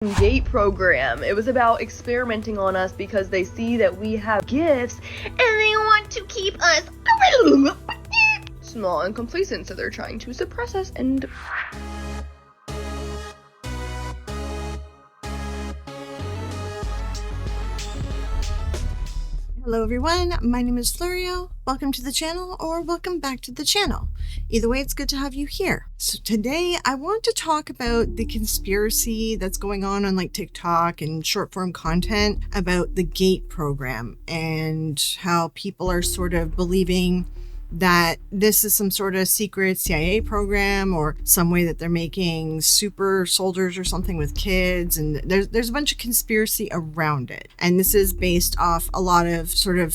G.A.T.E program. It was about experimenting on us because they see that we have gifts and they want to keep us small and complacent, so they're trying to suppress us and... Hello everyone, my name is Florio. Welcome to the channel, or welcome back to the channel. Either way, it's good to have you here. So today I want to talk about the conspiracy that's going on like TikTok and short form content about the G.A.T.E program and how people are sort of believing that this is some sort of secret CIA program or some way that they're making super soldiers or something with kids, and there's a bunch of conspiracy around it. And this is based off a lot of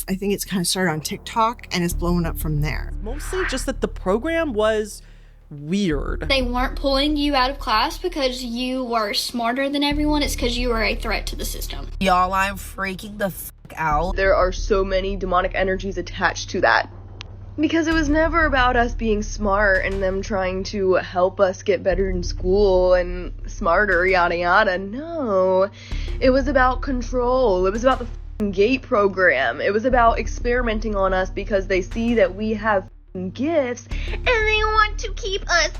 I think it's kind of started on TikTok and it's blown up from there. Mostly just that the program was weird. They weren't pulling you out of class because you were smarter than everyone. It's because you were a threat to the system. Y'all, I'm freaking the fuck out. There are so many demonic energies attached to that. Because it was never about us being smart and them trying to help us get better in school and smarter, yada yada. No. It was about control. It was about the G.A.T.E program. It was about experimenting on us because they see that we have gifts and they want to keep us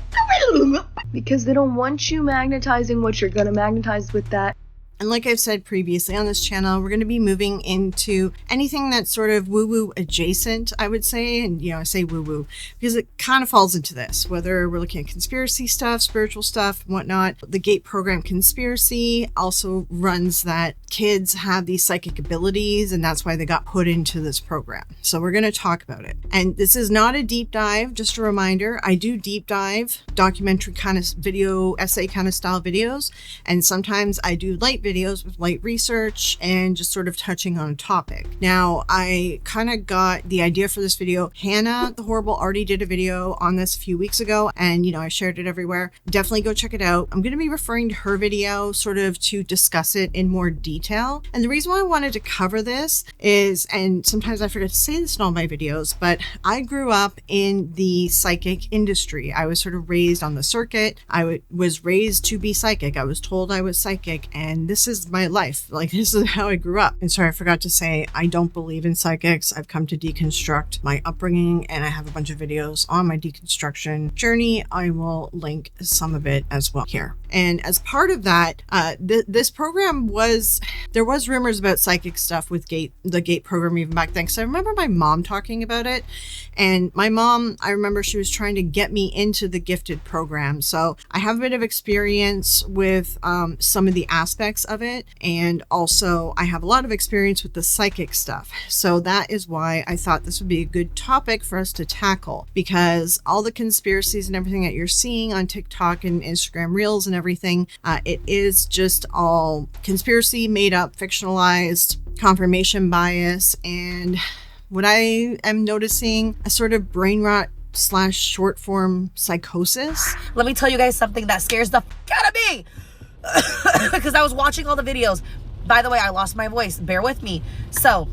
because they don't want you magnetizing what you're gonna magnetize with that. And like I've said previously on this channel, we're going to be moving into anything that's sort of woo-woo adjacent, I would say. And, I say woo-woo because it kind of falls into this, whether we're looking at conspiracy stuff, spiritual stuff, whatnot. The G.A.T.E program conspiracy also runs that kids have these psychic abilities, and that's why they got put into this program. So we're going to talk about it. And this is not a deep dive, just a reminder. I do deep dive, documentary kind of video, essay kind of style videos. And sometimes I do light videos with light research and just sort of touching on a topic. Now, I kind of got the idea for this video. Hannah the Horrible already did a video on this a few weeks ago, and I shared it everywhere. Definitely go check it out. I'm going to be referring to her video sort of to discuss it in more detail. And the reason why I wanted to cover this is, and sometimes I forget to say this in all my videos, but I grew up in the psychic industry. I was sort of raised on the circuit. I was raised to be psychic. I was told I was psychic, and this is my life. Like, this is how I grew up. And sorry, I forgot to say, I don't believe in psychics. I've come to deconstruct my upbringing, and I have a bunch of videos on my deconstruction journey. I will link some of it as well here. And as part of that, this program there was rumors about psychic stuff with the G.A.T.E program even back then. Because I remember my mom talking about it. And my mom, I remember she was trying to get me into the gifted program. So I have a bit of experience with some of the aspects of it, and also I have a lot of experience with the psychic stuff. So that is why I thought this would be a good topic for us to tackle, because all the conspiracies and everything that you're seeing on TikTok and Instagram Reels and everything, it is just all conspiracy, made up, fictionalized, confirmation bias, and what I am noticing, a sort of brain rot / short form psychosis. Let me tell you guys something that scares the fuck out of me. Because I was watching all the videos. By the way, I lost my voice. Bear with me. So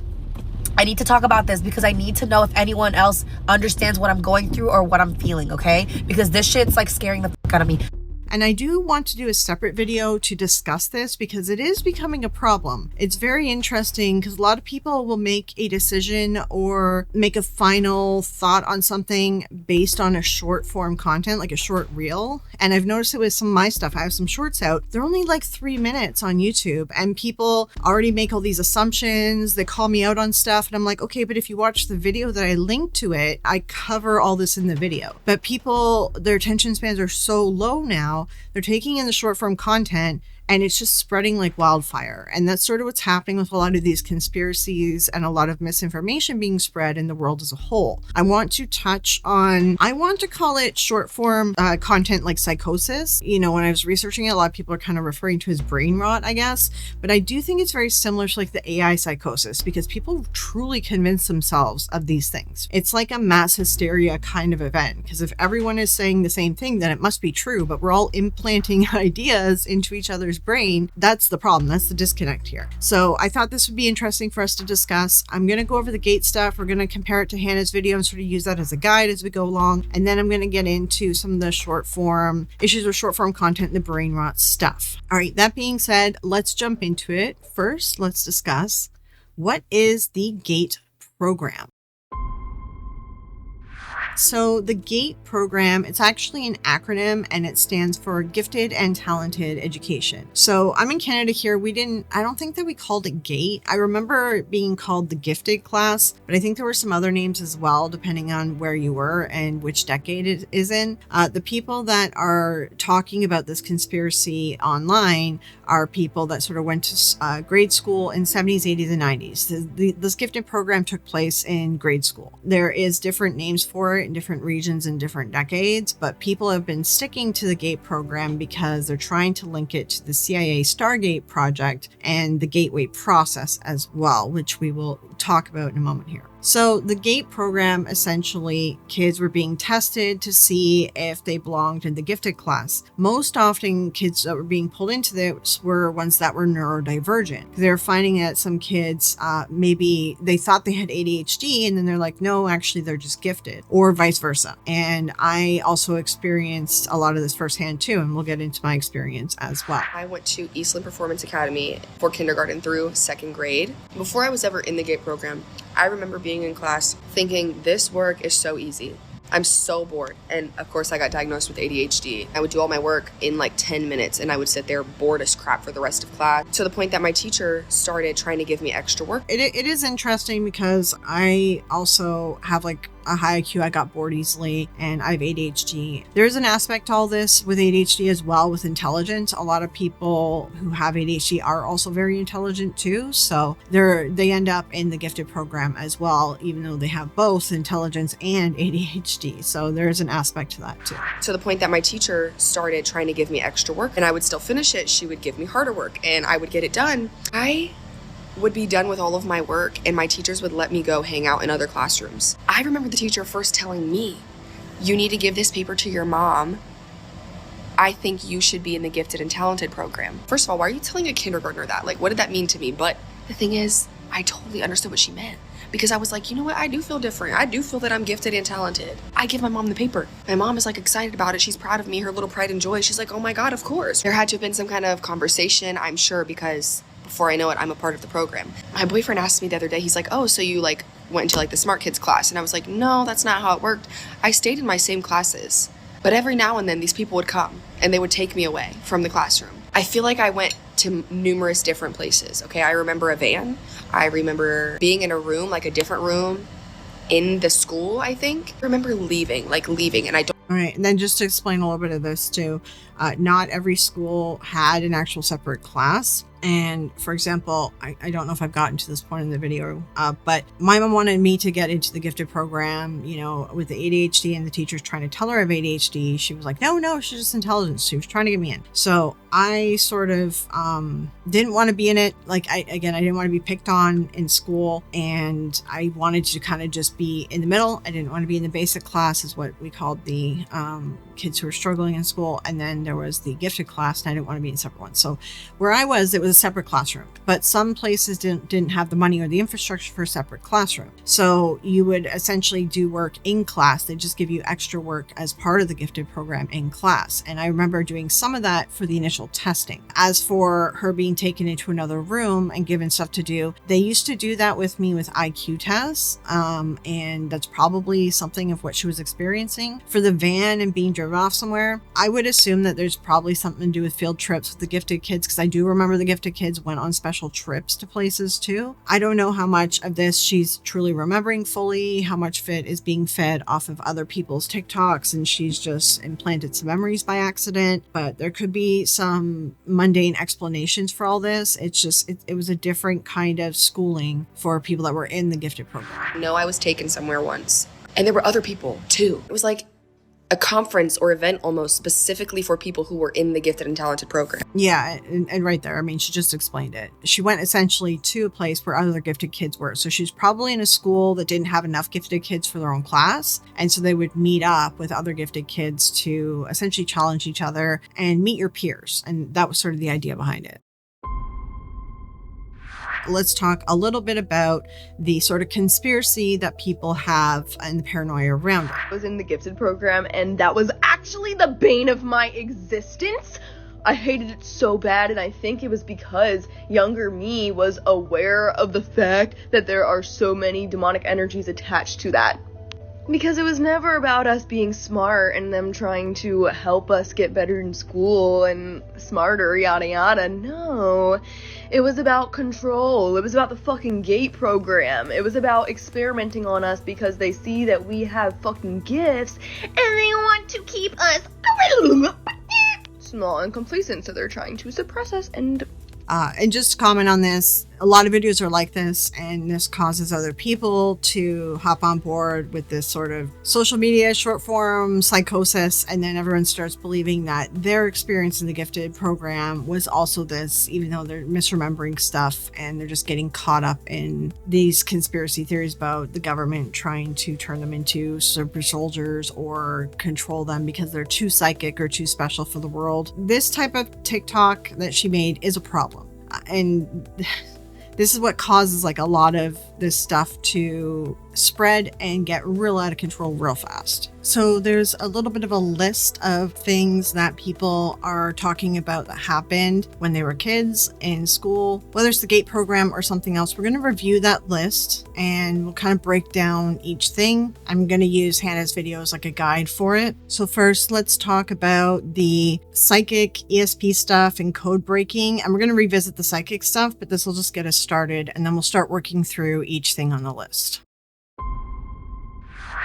I need to talk about this because I need to know if anyone else understands what I'm going through or what I'm feeling, okay? Because this shit's like scaring the fuck out of me. And I do want to do a separate video to discuss this because it is becoming a problem. It's very interesting because a lot of people will make a decision or make a final thought on something based on a short form content, like a short reel. And I've noticed it with some of my stuff. I have some shorts out. They're only like 3 minutes on YouTube, and people already make all these assumptions. They call me out on stuff, and I'm like, okay, but if you watch the video that I linked to it, I cover all this in the video. But people, their attention spans are so low now. They're taking in the short form content and it's just spreading like wildfire. And that's sort of what's happening with a lot of these conspiracies and a lot of misinformation being spread in the world as a whole. I want to touch on, I want to call it short form content like psychosis. When I was researching it, a lot of people are kind of referring to as brain rot, I guess. But I do think it's very similar to like the AI psychosis because people truly convince themselves of these things. It's like a mass hysteria kind of event, because if everyone is saying the same thing, then it must be true, but we're all implanting ideas into each other's kindergartner's brain, that's the problem. That's the disconnect here. So I thought this would be interesting for us to discuss. I'm going to go over the GATE stuff. We're going to compare it to Hannah's video and sort of use that as a guide as we go along. And then I'm going to get into some of the short form issues with short form content and the brain rot stuff. All right, that being said, let's jump into it. First, let's discuss what is the GATE program. So the GATE program, it's actually an acronym and it stands for Gifted and Talented Education. So I'm in Canada here. I don't think that we called it GATE. I remember it being called the Gifted class, but I think there were some other names as well, depending on where you were and which decade it is in. The people that are talking about this conspiracy online are people that sort of went to grade school in 70s, 80s, and 90s. This gifted program took place in grade school. There is different names for it in different regions and different decades, but people have been sticking to the GATE program because they're trying to link it to the CIA Stargate project and the gateway process as well, which we will talk about in a moment here. So the GATE program, essentially, kids were being tested to see if they belonged in the gifted class. Most often, kids that were being pulled into this were ones that were neurodivergent. They were finding that some kids, maybe they thought they had ADHD, and then they're like, no, actually, they're just gifted, or vice versa. And I also experienced a lot of this firsthand too, and we'll get into my experience as well. I went to Eastland Performance Academy for kindergarten through second grade. Before I was ever in the GATE program, I remember being in class thinking this work is so easy. I'm so bored. And of course I got diagnosed with ADHD. I would do all my work in like 10 minutes and I would sit there bored as crap for the rest of class, to the point that my teacher started trying to give me extra work. It is interesting because I also have like a high IQ. I got bored easily and I have ADHD. There's an aspect to all this with ADHD as well, with intelligence. A lot of people who have ADHD are also very intelligent too. So they end up in the gifted program as well, even though they have both intelligence and ADHD. So there's an aspect to that too. To the point that my teacher started trying to give me extra work and I would still finish it. She would give me harder work and I would get it done. I would be done with all of my work and my teachers would let me go hang out in other classrooms. I remember the teacher first telling me, you need to give this paper to your mom. I think you should be in the gifted and talented program. First of all, why are you telling a kindergartner that? Like, what did that mean to me? But the thing is, I totally understood what she meant, because I was like, you know what? I do feel different. I do feel that I'm gifted and talented. I give my mom the paper. My mom is like excited about it. She's proud of me, her little pride and joy. She's like, oh my God, of course. There had to have been some kind of conversation, I'm sure, because before I know it, I'm a part of the program. My boyfriend asked me the other day, he's like, oh, so you like went into like the smart kids class? And I was like, no, that's not how it worked. I stayed in my same classes, but every now and then these people would come and they would take me away from the classroom. I feel like I went to numerous different places. Okay, I remember a van. I remember being in a room, like a different room in the school, I think. I remember leaving, and I don't. All right, and then just to explain a little bit of this too, not every school had an actual separate class. And for example, I don't know if I've gotten to this point in the video, but my mom wanted me to get into the gifted program, you know, with the ADHD, and the teacher's trying to tell her I have ADHD. She was like, no, she's just intelligent. She was trying to get me in. So I sort of didn't want to be in it. Like, I didn't want to be picked on in school, and I wanted to kind of just be in the middle. I didn't want to be in the basic class, is what we called the kids who were struggling in school. And then there was the gifted class, and I didn't want to be in separate ones. So where I was, it was a separate classroom, but some places didn't have the money or the infrastructure for a separate classroom. So you would essentially do work in class. They just give you extra work as part of the gifted program in class. And I remember doing some of that for the initial testing. As for her being taken into another room and given stuff to do, they used to do that with me with IQ tests. And that's probably something of what she was experiencing. For the van and being driven off somewhere, I would assume that there's probably something to do with field trips with the gifted kids, because I do remember the gifted kids went on special trips to places too. I don't know how much of this she's truly remembering fully, how much of it is being fed off of other people's TikToks and she's just implanted some memories by accident, but there could be some mundane explanations for all this. It's just, it was a different kind of schooling for people that were in the gifted program. No, I was taken somewhere once and there were other people too. It was like a conference or event almost specifically for people who were in the gifted and talented program. Yeah, and right there, I mean, she just explained it. She went essentially to a place where other gifted kids were. So she's probably in a school that didn't have enough gifted kids for their own class. And so they would meet up with other gifted kids to essentially challenge each other and meet your peers. And that was sort of the idea behind it. Let's talk a little bit about the sort of conspiracy that people have and the paranoia around it. I was in the gifted program, and that was actually the bane of my existence. I hated it so bad, and I think it was because younger me was aware of the fact that there are so many demonic energies attached to that. Because it was never about us being smart and them trying to help us get better in school and smarter, yada yada. No. It was about control. It was about the fucking GA.T.E program. It was about experimenting on us because they see that we have fucking gifts and they want to keep us small and complacent, so they're trying to suppress us. And just to comment on this, a lot of videos are like this, and this causes other people to hop on board with this sort of social media short form psychosis, and then everyone starts believing that their experience in the gifted program was also this, even though they're misremembering stuff and they're just getting caught up in these conspiracy theories about the government trying to turn them into super soldiers or control them because they're too psychic or too special for the world. This type of TikTok that she made is a problem. And this is what causes like a lot of this stuff to spread and get real out of control real fast. So there's a little bit of a list of things that people are talking about that happened when they were kids in school, whether it's the GA.T.E program or something else. We're going to review that list and we'll kind of break down each thing. I'm going to use Hannah's video as like a guide for it. So first, let's talk about the psychic ESP stuff and code breaking. And we're going to revisit the psychic stuff, but this will just get us started, and then we'll start working through each thing on the list.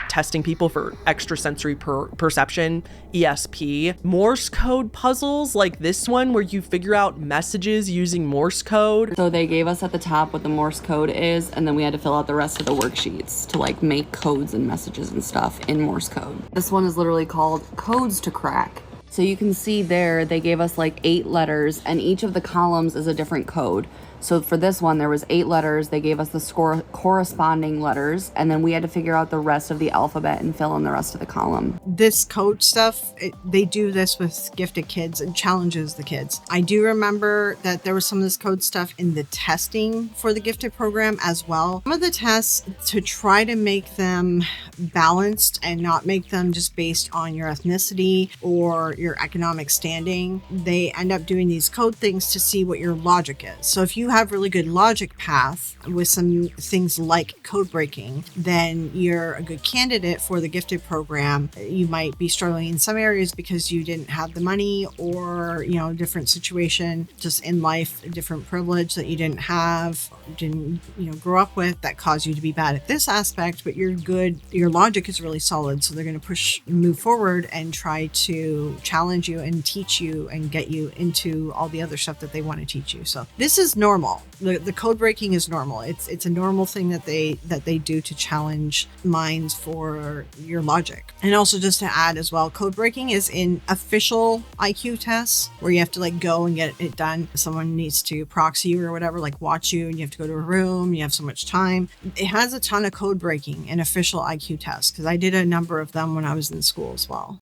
Testing people for extrasensory perception, ESP, Morse code puzzles like this one where you figure out messages using Morse code. So they gave us at the top what the Morse code is, and then we had to fill out the rest of the worksheets to like make codes and messages and stuff in Morse code. This one is literally called Codes to Crack. So you can see there, they gave us like 8 letters, and each of the columns is a different code. So for this one, there was 8 letters. They gave us the corresponding letters, and then we had to figure out the rest of the alphabet and fill in the rest of the column. This code stuff, they do this with gifted kids and challenges the kids. I do remember that there was some of this code stuff in the testing for the gifted program as well. Some of the tests, to try to make them balanced and not make them just based on your ethnicity or your economic standing, they end up doing these code things to see what your logic is. So if you have really good logic path with some things like code breaking, then you're a good candidate for the gifted program. You might be struggling in some areas because you didn't have the money, or different situation just in life, a different privilege that you didn't have, didn't grow up with, that caused you to be bad at this aspect, but you're good, your logic is really solid, so they're going to move forward and try to challenge you and teach you and get you into all the other stuff that they want to teach you. So this is normal. The code breaking is normal. It's a normal thing that they do to challenge minds for your logic. And also, just to add as well, code breaking is in official IQ tests where you have to like go and get it done. Someone needs to proxy you or whatever, like watch you, and you have to go to a room, you have so much time. It has a ton of code breaking in official IQ tests, because I did a number of them when I was in school as well.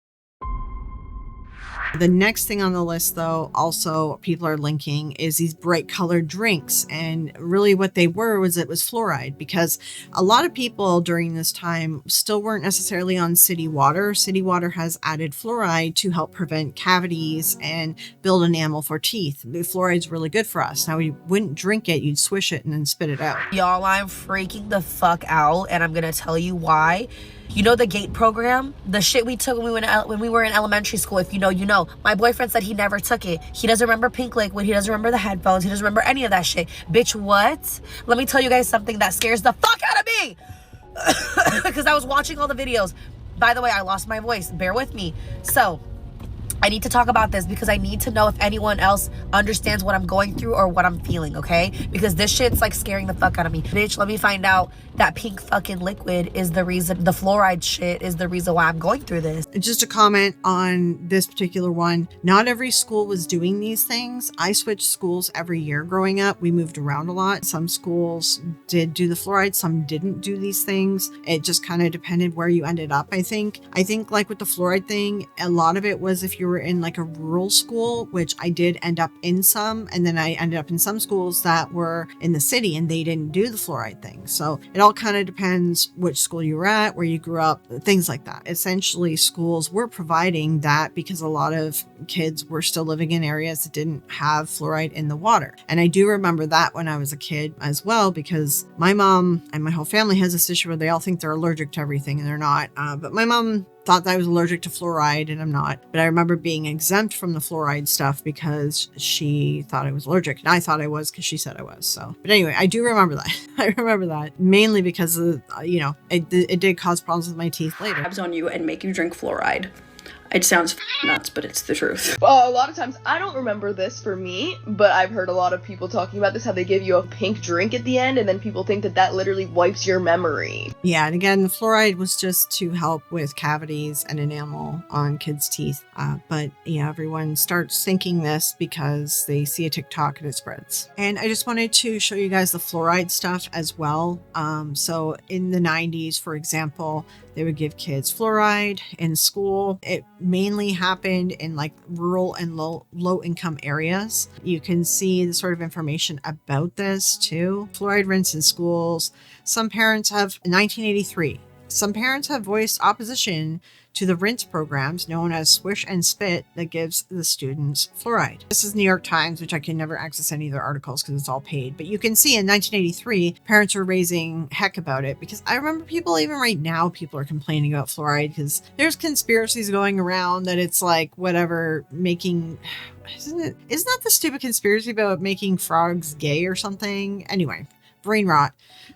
The next thing on the list, though, also people are linking, is these bright colored drinks. And really what they were was, it was fluoride, because a lot of people during this time still weren't necessarily on city water. City water has added fluoride to help prevent cavities and build enamel for teeth. The fluoride's really good for us. Now, we wouldn't drink it, you'd swish it and then spit it out. Y'all, I'm freaking the fuck out, and I'm gonna tell you why. You know the GA.T.E program? The shit we took when we were in elementary school. If you know, you know. My boyfriend said he never took it. He doesn't remember Pink Liquid. He doesn't remember the headphones. He doesn't remember any of that shit. Bitch, what? Let me tell you guys something that scares the fuck out of me. Because I was watching all the videos. By the way, I lost my voice. Bear with me. So, I need to talk about this because I need to know if anyone else understands what I'm going through or what I'm feeling, okay? Because this shit's like scaring the fuck out of me. Bitch, let me find out that pink fucking liquid is the reason, the fluoride shit is the reason why I'm going through this. Just a comment on this particular one. Not every school was doing these things. I switched schools every year growing up. We moved around a lot. Some schools did do the fluoride, some didn't do these things. It just kind of depended where you ended up, I think. I think like with the fluoride thing, a lot of it was if you were in like a rural school, which I did end up in some, and then I ended up in some schools that were in the city and they didn't do the fluoride thing. So it all kind of depends which school you were at, where you grew up, things like that. Essentially, schools were providing that because a lot of kids were still living in areas that didn't have fluoride in the water. And I do remember that when I was a kid as well, because my mom and my whole family has this issue where they all think they're allergic to everything and they're not. But my mom thought that I was allergic to fluoride and I'm not. But I remember being exempt from the fluoride stuff because she thought I was allergic. And I thought I was because she said I was. So, but anyway, I do remember that. I remember that mainly because of, it did cause problems with my teeth later. On you and make you drink fluoride. It sounds nuts, but it's the truth. A lot of times, I don't remember this for me, but I've heard a lot of people talking about this, how they give you a pink drink at the end, and then people think that that literally wipes your memory. Yeah, and again, the fluoride was just to help with cavities and enamel on kids' teeth. But yeah, everyone starts thinking this because they see a TikTok and it spreads. And I just wanted to show you guys the fluoride stuff as well. So in the 90s, for example, they would give kids fluoride in school. It mainly happened in like rural and low income areas. You can see the sort of information about this too. Fluoride rinse in schools. Some parents have, in 1983, some parents have voiced opposition to the rinse programs known as Swish and Spit that gives the students fluoride. This is New York Times, which I can never access any of their articles because it's all paid. But you can see in 1983, parents were raising heck about it because I remember people, even right now, people are complaining about fluoride because there's conspiracies going around that it's like whatever making... Isn't that the stupid conspiracy about making frogs gay or something? Anyway, brain rot.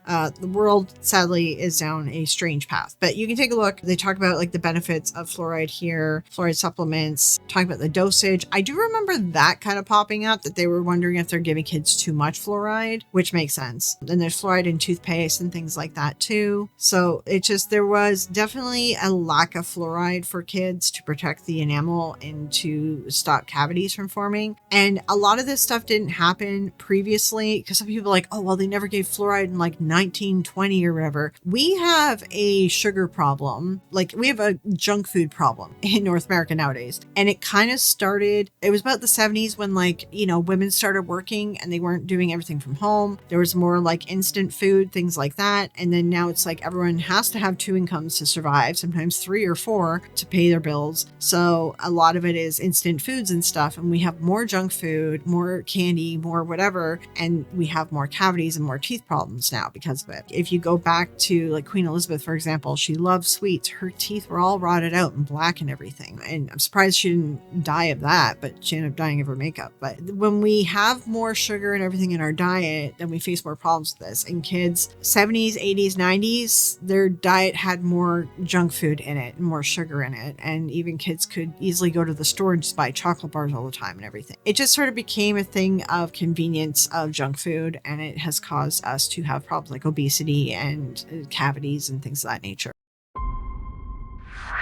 The world sadly is down a strange path, but you can take a look. They talk about like the benefits of fluoride here, fluoride supplements, talk about the dosage. I do remember that kind of popping up, that they were wondering if they're giving kids too much fluoride, which makes sense. Then there's fluoride in toothpaste and things like that too. So it just, there was definitely a lack of fluoride for kids to protect the enamel and to stop cavities from forming. And a lot of this stuff didn't happen previously because some people are like, oh, well, they never gave fluoride in like 1920 or whatever. We have a sugar problem. Like we have a junk food problem in North America nowadays. And it kind of started, it was about the 70s when like, women started working and they weren't doing everything from home. There was more like instant food, things like that. And then now it's like everyone has to have 2 incomes to survive, sometimes 3 or 4 to pay their bills. So a lot of it is instant foods and stuff. And we have more junk food, more candy, more whatever. And we have more cavities and more teeth problems now because of it. If you go back to like Queen Elizabeth, for example, she loved sweets. Her teeth were all rotted out and black and everything. And I'm surprised she didn't die of that, but she ended up dying of her makeup. But when we have more sugar and everything in our diet, then we face more problems with this. And kids, 70s, 80s, 90s, their diet had more junk food in it and more sugar in it. And even kids could easily go to the store and just buy chocolate bars all the time and everything. It just sort of became a thing of convenience of junk food, and it has caused us to have problems like obesity and cavities and things of that nature.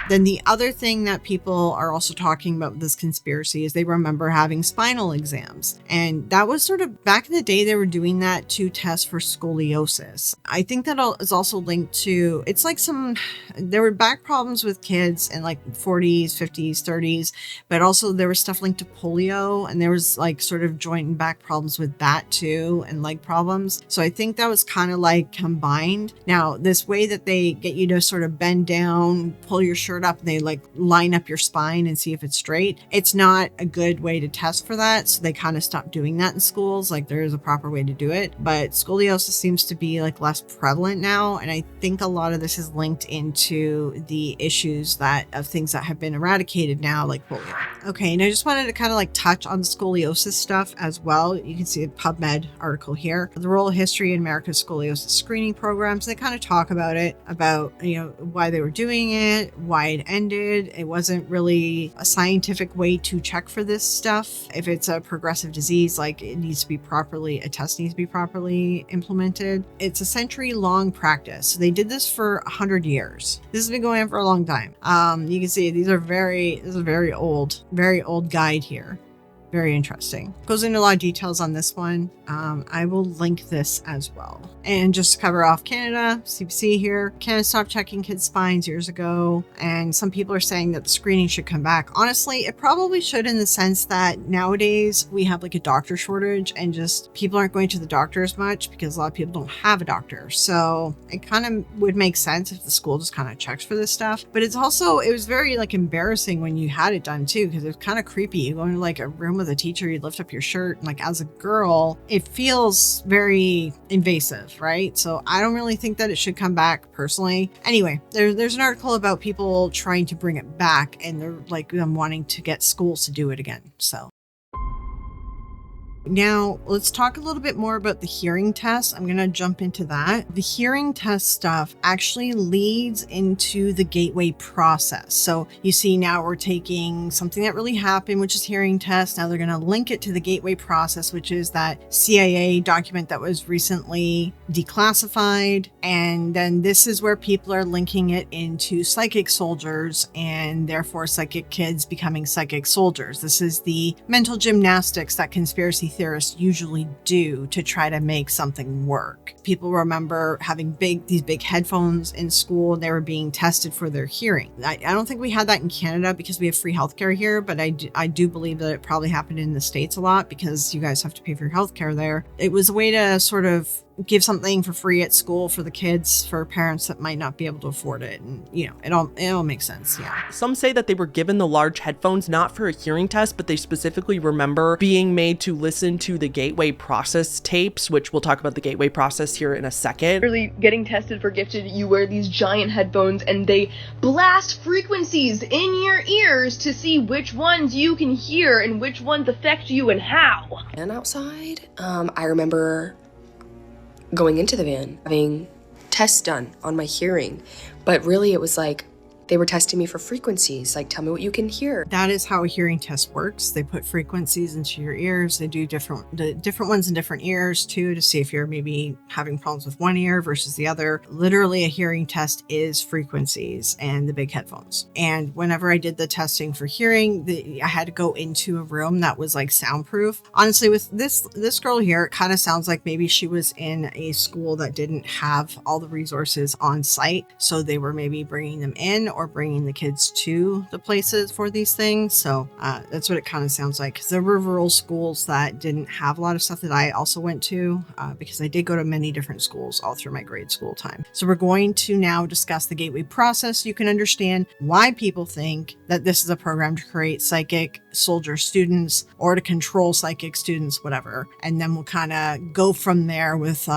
Then the other thing that people are also talking about with this conspiracy is they remember having spinal exams. And that was sort of back in the day, they were doing that to test for scoliosis. I think that is also linked to, it's like there were back problems with kids in like 40s, 50s, 30s, but also there was stuff linked to polio, and there was like sort of joint and back problems with that too, and leg problems. So I think that was kind of like combined. Now, this way that they get you to sort of bend down, pull your shirt up, and they like line up your spine and see if it's straight. It's not a good way to test for that. So they kind of stopped doing that in schools. Like there is a proper way to do it, but scoliosis seems to be like less prevalent now. And I think a lot of this is linked into the issues of things that have been eradicated now, like polio. Okay. And I just wanted to kind of like touch on the scoliosis stuff as well. You can see a PubMed article here, the role of history in America's scoliosis screening programs. They kind of talk about it, about, why they were doing it, why fluoride ended. It wasn't really a scientific way to check for this stuff. If it's a progressive disease, like it needs to be properly, a test needs to be properly implemented. It's a century-long practice. So they did this for 100 years. This has been going on for a long time. You can see this is a very old guide here. Very interesting. Goes into a lot of details on this one. I will link this as well. And just to cover off Canada, CBC here. Canada stopped checking kids' spines years ago. And some people are saying that the screening should come back. Honestly, it probably should, in the sense that nowadays we have like a doctor shortage and just people aren't going to the doctor as much because a lot of people don't have a doctor. So it kind of would make sense if the school just kind of checks for this stuff. But it was very like embarrassing when you had it done too, because it was kind of creepy. You go into like a room with a teacher, you lift up your shirt, and like as a girl, it feels very invasive, right? So I don't really think that it should come back personally. Anyway, there's an article about people trying to bring it back, and they're like them wanting to get schools to do it again. So now let's talk a little bit more about the hearing test. I'm going to jump into that. The hearing test stuff actually leads into the gateway process. So you see now we're taking something that really happened, which is hearing test. Now they're going to link it to the gateway process, which is that CIA document that was recently declassified. And then this is where people are linking it into psychic soldiers and therefore psychic kids becoming psychic soldiers. This is the mental gymnastics that conspiracy theorists usually do to try to make something work. People remember having these big headphones in school, and they were being tested for their hearing. I don't think we had that in Canada because we have free healthcare here, but I do believe that it probably happened in the States a lot because you guys have to pay for your healthcare there. It was a way to sort of give something for free at school for the kids, for parents that might not be able to afford it. And, you know, it all makes sense. Yeah. Some say that they were given the large headphones not for a hearing test, but they specifically remember being made to listen to the gateway process tapes, which we'll talk about the gateway process here in a second. Really getting tested for gifted, you wear these giant headphones and they blast frequencies in your ears to see which ones you can hear and which ones affect you and how. And outside, I remember going into the van, having tests done on my hearing, but really it was like they were testing me for frequencies, like tell me what you can hear. That is how a hearing test works. They put frequencies into your ears. They do different ones in different ears too, to see if you're maybe having problems with one ear versus the other. Literally a hearing test is frequencies and the big headphones. And whenever I did the testing for hearing, I had to go into a room that was like soundproof. Honestly, with this girl here, it kind of sounds like maybe she was in a school that didn't have all the resources on site. So they were maybe bringing them in or bringing the kids to the places for these things. So that's what it kind of sounds like. Because there were rural schools that didn't have a lot of stuff that I also went to because I did go to many different schools all through my grade school time. So we're going to now discuss the gateway process. You can understand why people think that this is a program to create psychic soldier students or to control psychic students, whatever. And then we'll kind of go from there with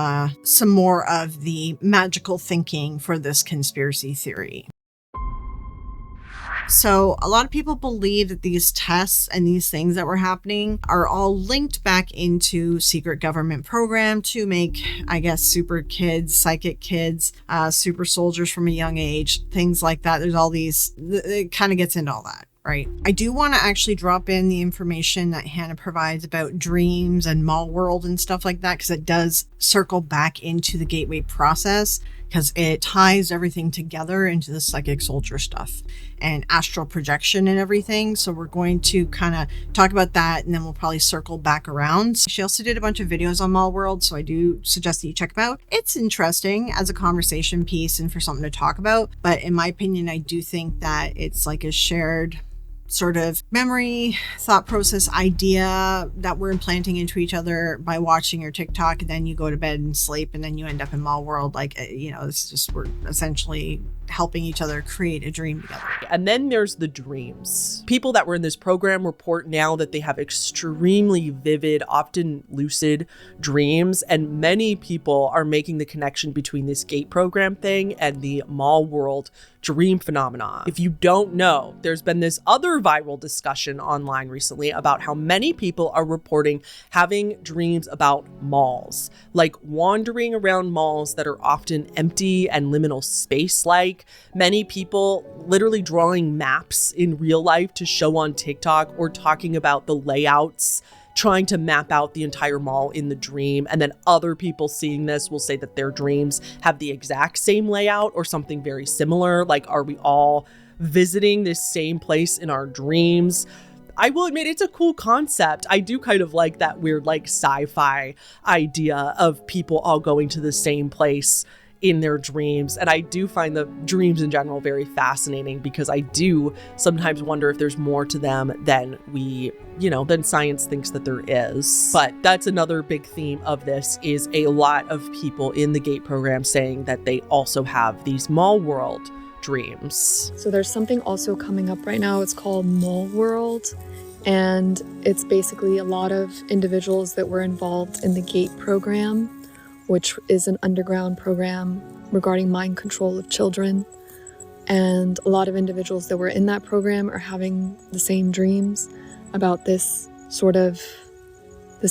some more of the magical thinking for this conspiracy theory. So a lot of people believe that these tests and these things that were happening are all linked back into secret government program to make, I guess, super kids, psychic kids, super soldiers from a young age, things like that. There's all these, it kind of gets into all that. Right. I do want to actually drop in the information that Hannah provides about dreams and mall world and stuff like that, because it does circle back into the gateway process, because it ties everything together into the psychic soldier stuff and astral projection and everything. So we're going to kind of talk about that, and then we'll probably circle back around. She also did a bunch of videos on Mall World, so I do suggest that you check them out. It's interesting as a conversation piece and for something to talk about, but in my opinion, I do think that it's like a shared sort of memory, thought process, idea that we're implanting into each other by watching your TikTok, and then you go to bed and sleep, and then you end up in Mall World. Like, you know, this is just, we're essentially helping each other create a dream together. And then there's the dreams. People that were in this program report now that they have extremely vivid, often lucid dreams, and many people are making the connection between this GATE program thing and the Mall World dream phenomenon. If you don't know, there's been this other viral discussion online recently about how many people are reporting having dreams about malls, like wandering around malls that are often empty and liminal space-like. Many people literally drawing maps in real life to show on TikTok, or talking about the layouts, trying to map out the entire mall in the dream. And then other people seeing this will say that their dreams have the exact same layout or something very similar. Like, are we all visiting this same place in our dreams? I will admit, it's a cool concept. I do kind of like that weird, like, sci-fi idea of people all going to the same place in their dreams. And I do find the dreams in general very fascinating, because I do sometimes wonder if there's more to them than than science thinks that there is. But that's another big theme of this, is a lot of people in the GATE program saying that they also have these mall world dreams. So there's something also coming up right now. It's called Mall World, and it's basically a lot of individuals that were involved in the GATE program, which is an underground program regarding mind control of children. And a lot of individuals that were in that program are having the same dreams about this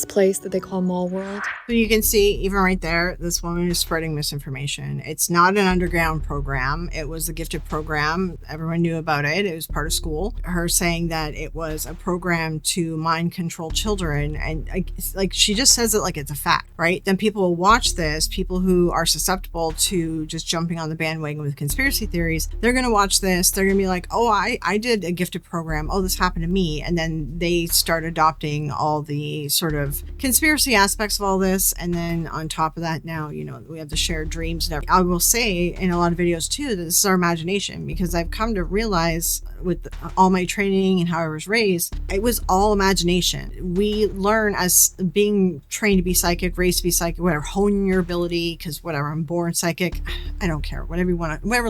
place that they call Mall World. So you can see, even right there, this woman is spreading misinformation. It's not an underground program. It was a gifted program. Everyone knew about it. It was part of school. Her saying that it was a program to mind control children, and like she just says it like it's a fact, right? Then people will watch this, people who are susceptible to just jumping on the bandwagon with conspiracy theories, they're going to watch this. They're going to be like, oh, I did a gifted program. Oh, this happened to me. And then they start adopting all the sort of conspiracy aspects of all this. And then on top of that, now, we have the shared dreams and everything. I will say in a lot of videos too, that this is our imagination, because I've come to realize with all my training and how I was raised, it was all imagination. We learn as being trained to be psychic, raised to be psychic, whatever, honing your ability, because whatever, I'm born psychic, I don't care, whatever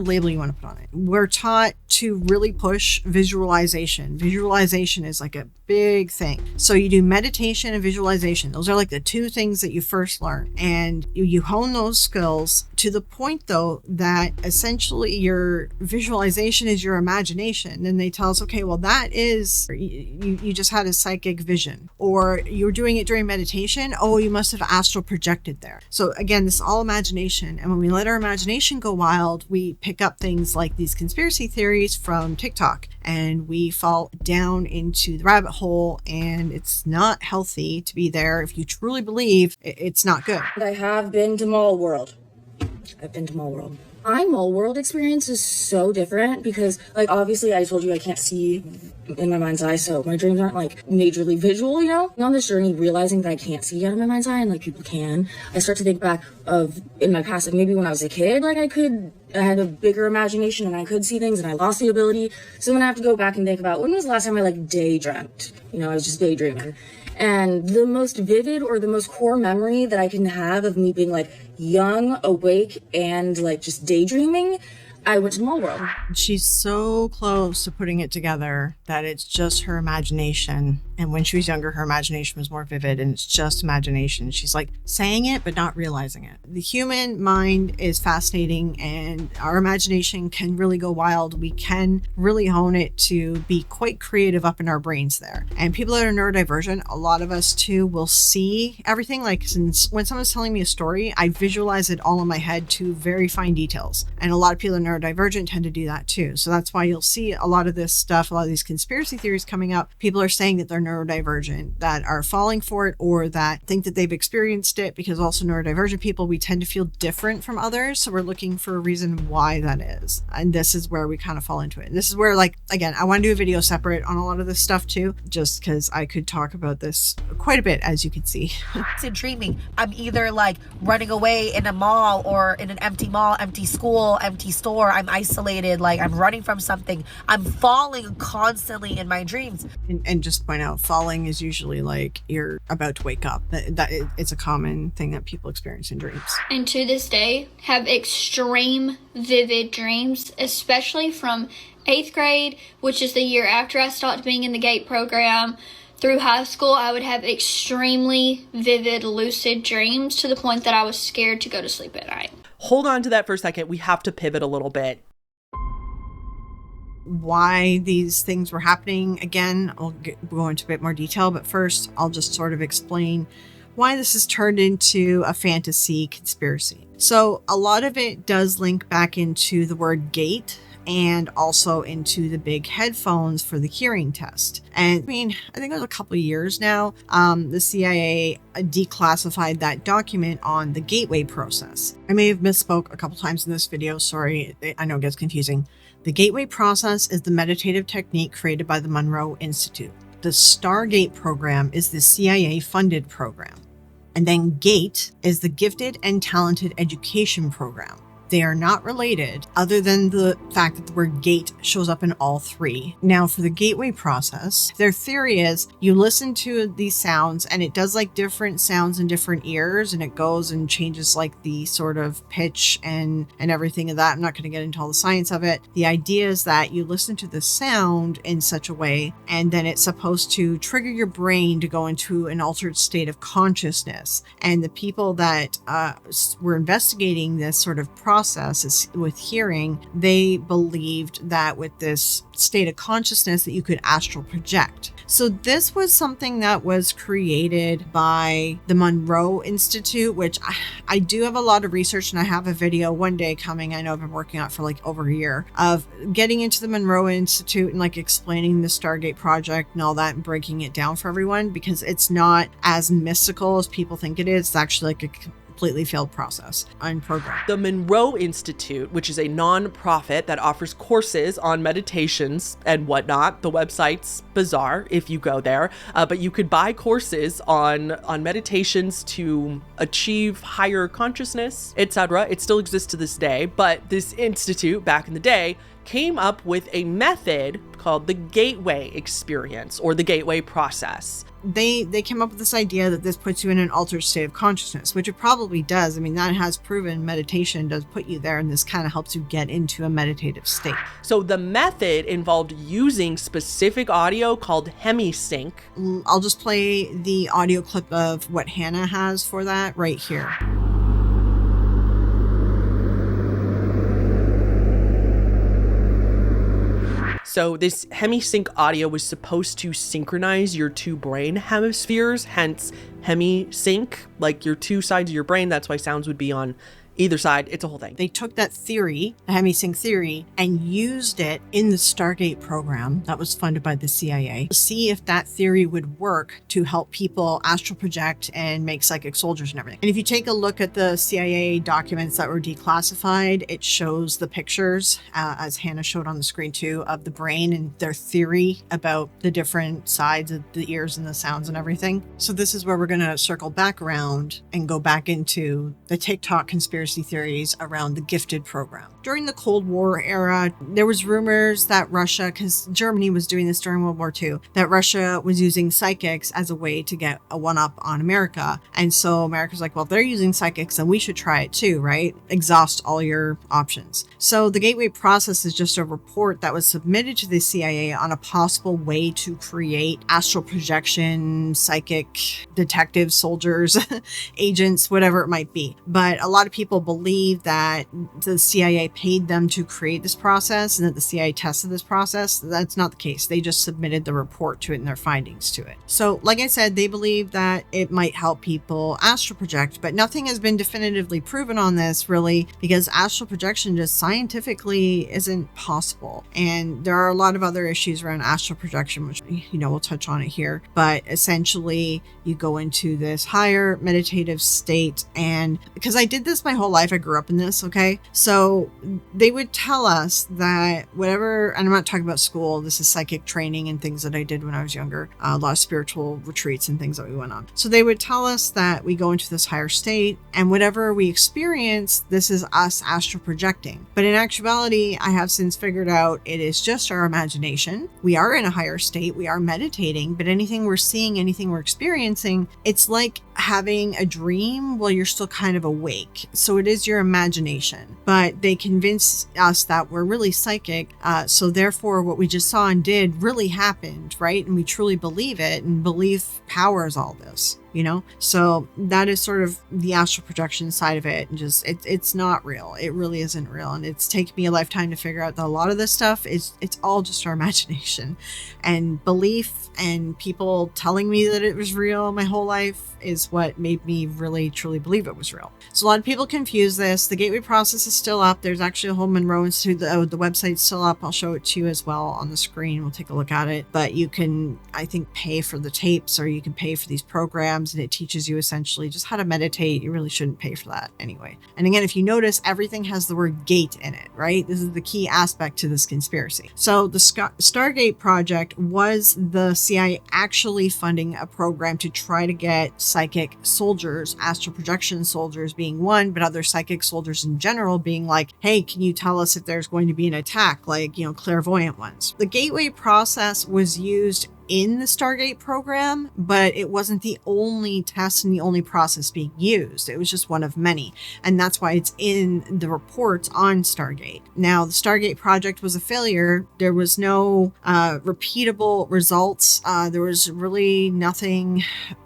label you want to put on it. We're taught to really push visualization. Visualization is like a big thing. So you do meditation and visualization. Those are like the two things that you first learn, and you hone those skills to the point though that essentially your visualization is your imagination. And they tell us, okay, well, that is, you just had a psychic vision, or you're doing it during meditation. Oh, you must have astral projected there. So again, this is all imagination. And when we let our imagination go wild, we pick up things like these conspiracy theories from TikTok, and we fall down into the rabbit hole, and it's not healthy to be there. If you truly believe, it's not good. I have been to Mall World. I've been to Mall World. My Mall World experience is so different because, like, obviously I told you I can't see in my mind's eye, so my dreams aren't, like, majorly visual, On this journey, realizing that I can't see out of my mind's eye and, like, people can, I start to think back of, in my past, like, maybe when I was a kid, like, I had a bigger imagination and I could see things and I lost the ability. So then I have to go back and think about when was the last time I, like, daydreamt? I was just daydreaming. And the most vivid or the most core memory that I can have of me being, like, young, awake, and, like, just daydreaming, I went to Mall World. She's so close to putting it together that it's just her imagination. And when she was younger, her imagination was more vivid, and it's just imagination. She's like saying it, but not realizing it. The human mind is fascinating, and our imagination can really go wild. We can really hone it to be quite creative up in our brains there. And people that are neurodivergent, a lot of us too, will see everything. Like, since when someone's telling me a story, I visualize it all in my head to very fine details. And a lot of people that are neurodivergent tend to do that too. So that's why you'll see a lot of this stuff, a lot of these conspiracy theories coming up. People are saying that they're neurodivergent, that are falling for it, or that think that they've experienced it, because also neurodivergent people, we tend to feel different from others. So we're looking for a reason why that is. And this is where we kind of fall into it. And this is where, like, again, I want to do a video separate on a lot of this stuff too, just because I could talk about this quite a bit, as you can see. It's in dreaming. I'm either like running away in a mall or in an empty mall, empty school, empty store. I'm isolated, like I'm running from something. I'm falling constantly in my dreams. And just point out, falling is usually like you're about to wake up. It's a common thing that people experience in dreams. And to this day, have extreme vivid dreams, especially from 8th grade, which is the year after I stopped being in the GATE program, through high school. I would have extremely vivid, lucid dreams to the point that I was scared to go to sleep at night. Hold on to that for a second. We have to pivot a little bit. why these things were happening. Again, I'll go into a bit more detail, but first I'll just sort of explain why this has turned into a fantasy conspiracy. So a lot of it does link back into the word gate and also into the big headphones for the hearing test. And I mean, I think it was a couple of years now, the CIA declassified that document on the gateway process. I may have misspoke a couple times in this video. Sorry, I know it gets confusing. The gateway process is the meditative technique created by the Monroe Institute. The Stargate program is the CIA-funded program. And then GATE is the Gifted and Talented Education Program. They are not related, other than the fact that the word gate shows up in all three. Now, for the gateway process, their theory is you listen to these sounds and it does like different sounds in different ears, and it goes and changes like the sort of pitch and everything of that. I'm not going to get into all the science of it. The idea is that you listen to the sound in such a way, and then it's supposed to trigger your brain to go into an altered state of consciousness. And the people that were investigating this sort of process with hearing, they believed that with this state of consciousness that you could astral project. So this was something that was created by the Monroe Institute, which I do have a lot of research, and I have a video one day coming. I know I've been working on it for like over a year, of getting into the Monroe Institute and like explaining the Stargate project and all that and breaking it down for everyone, because it's not as mystical as people think it is. It's actually like a completely failed process and program. The Monroe Institute, which is a non-profit that offers courses on meditations and whatnot. The website's bizarre if you go there, but you could buy courses on meditations to achieve higher consciousness, etc. It still exists to this day, but this institute back in the day came up with a method called the gateway experience, or the gateway process. They came up with this idea that this puts you in an altered state of consciousness, which it probably does. I mean, that has proven meditation does put you there, and this kind of helps you get into a meditative state. So the method involved using specific audio called hemisync. I'll just play the audio clip of what Hannah has for that right here. So this hemisync audio was supposed to synchronize your two brain hemispheres, hence hemisync, like your two sides of your brain. That's why sounds would be on either side. It's a whole thing. They took that theory, the hemisync theory, and used it in the Stargate program that was funded by the CIA to see if that theory would work to help people astral project and make psychic soldiers and everything. And if you take a look at the CIA documents that were declassified, it shows the pictures, as Hannah showed on the screen too, of the brain and their theory about the different sides of the ears and the sounds and everything. So this is where we're going to circle back around and go back into the TikTok conspiracy theories around the gifted program. During the Cold War era, there was rumors that Russia, because Germany was doing this during World War II, that Russia was using psychics as a way to get a one-up on America. And so America's like, well, if they're using psychics, then we should try it too, right? Exhaust all your options. So the gateway process is just a report that was submitted to the CIA on a possible way to create astral projection, psychic detectives, soldiers, agents, whatever it might be. But a lot of people believe that the CIA paid them to create this process and that the CIA tested this process. That's not the case. They just submitted the report to it and their findings to it. So like I said, they believe that it might help people astral project, but nothing has been definitively proven on this really, because astral projection just scientifically isn't possible. And there are a lot of other issues around astral projection, which, we'll touch on it here. But essentially you go into this higher meditative state, and because I did this my whole life, I grew up in this, okay? So they would tell us that whatever, and I'm not talking about school, this is psychic training and things that I did when I was younger, a lot of spiritual retreats and things that we went on. So they would tell us that we go into this higher state, and whatever we experience, this is us astral projecting. But in actuality, I have since figured out it is just our imagination. We are in a higher state, we are meditating, but anything we're seeing, anything we're experiencing, it's like having a dream while you're still kind of awake. So it is your imagination, but they convince us that we're really psychic. So therefore what we just saw and did really happened, right? And we truly believe it, and belief powers all this. you know? So that is sort of the astral projection side of it. And just, it's not real. It really isn't real. And it's taken me a lifetime to figure out that a lot of this stuff is, it's all just our imagination and belief, and people telling me that it was real my whole life is what made me really truly believe it was real. So a lot of people confuse this. The gateway process is still up. There's actually a whole Monroe Institute. The website's still up. I'll show it to you as well on the screen. We'll take a look at it. But you can, I think, pay for the tapes, or you can pay for these programs, and it teaches you essentially just how to meditate. You really shouldn't pay for that anyway. And again, if you notice, everything has the word gate in it, right? This is the key aspect to this conspiracy. So the Stargate project was the CIA actually funding a program to try to get psychic soldiers, astral projection soldiers being one, but other psychic soldiers in general being like, hey, can you tell us if there's going to be an attack, like, you know, clairvoyant ones. The gateway process was used in the Stargate program, but it wasn't the only test and the only process being used. It was just one of many. And that's why it's in the reports on Stargate. Now, the Stargate project was a failure. There was no repeatable results. There was really nothing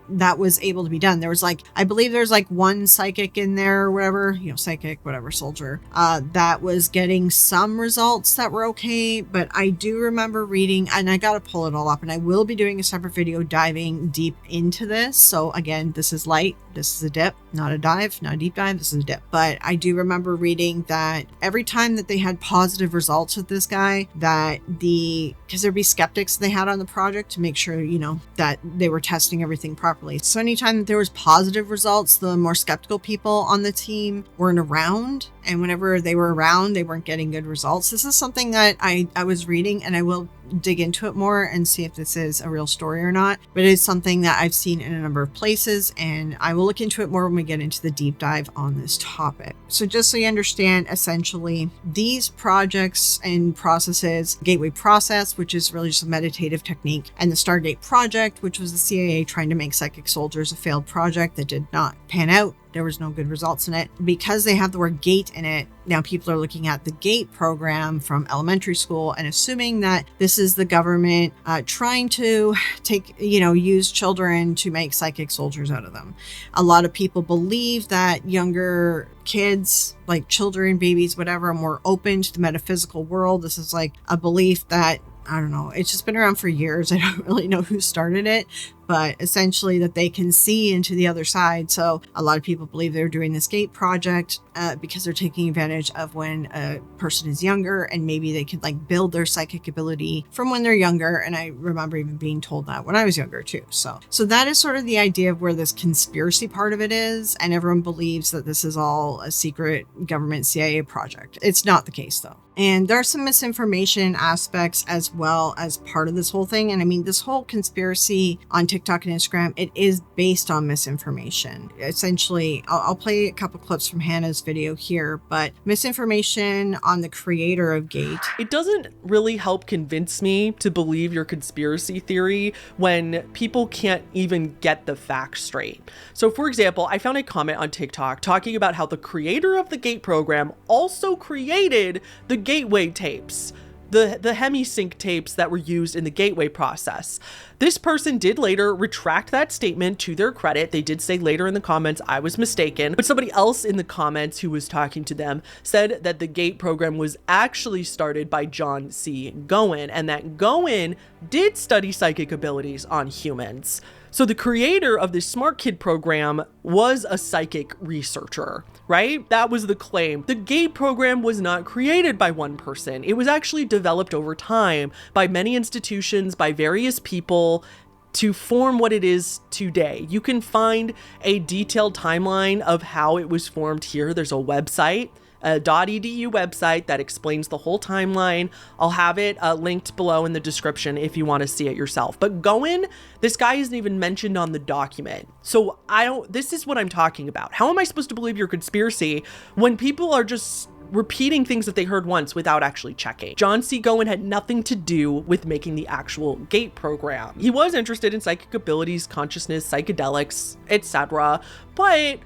that was able to be done. There was like, I believe there's like one psychic in there or whatever, you know, psychic, whatever, soldier, that was getting some results that were okay. But I do remember reading, and I got to pull it all up, and I will be doing a separate video diving deep into this. So again, this is light. This is a dip, not a dive, not a deep dive. This is a dip. But I do remember reading that every time that they had positive results with this guy, that because there'd be skeptics they had on the project to make sure, you know, that they were testing everything properly. So anytime that there was positive results, the more skeptical people on the team weren't around. And whenever they were around, they weren't getting good results. This is something that I was reading, and I will dig into it more and see if this is a real story or not. But it's something that I've seen in a number of places, and I will look into it more when we get into the deep dive on this topic. So just so you understand, essentially, these projects and processes, Gateway process, which is really just a meditative technique, and the Stargate project, which was the CIA trying to make psychic soldiers, a failed project that did not pan out. There was no good results in it. Because they have the word GATE in it, now people are looking at the GATE program from elementary school and assuming that this is the government trying to use children to make psychic soldiers out of them. A lot of people believe that younger kids, like children, babies, whatever, are more open to the metaphysical world. This is like a belief that, I don't know, it's just been around for years. I don't really know who started it, but essentially that they can see into the other side. So a lot of people believe they're doing this GATE project because they're taking advantage of when a person is younger, and maybe they could like build their psychic ability from when they're younger. And I remember even being told that when I was younger too. So that is sort of the idea of where this conspiracy part of it is. And everyone believes that this is all a secret government CIA project. It's not the case though. And there are some misinformation aspects as well as part of this whole thing. And I mean, this whole conspiracy on TikTok and Instagram, it is based on misinformation. Essentially, I'll play a couple clips from Hannah's video here, but misinformation on the creator of GATE. It doesn't really help convince me to believe your conspiracy theory when people can't even get the facts straight. So for example, I found a comment on TikTok talking about how the creator of the GATE program also created the Gateway tapes, the hemisync tapes that were used in the Gateway process. This person did later retract that statement to their credit. They did say later in the comments, I was mistaken, but somebody else in the comments who was talking to them said that the GATE program was actually started by John C. Gowen, and that Gowen did study psychic abilities on humans. So the creator of this Smart Kid program was a psychic researcher, right? That was the claim. The GATE program was not created by one person. It was actually developed over time by many institutions, by various people, to form what it is today. You can find a detailed timeline of how it was formed here. There's a website, a .edu website that explains the whole timeline. I'll have it linked below in the description if you want to see it yourself. But Gowen, this guy isn't even mentioned on the document. So this is what I'm talking about. How am I supposed to believe your conspiracy when people are just repeating things that they heard once without actually checking? John C. Gowen had nothing to do with making the actual GATE program. He was interested in psychic abilities, consciousness, psychedelics, etc. But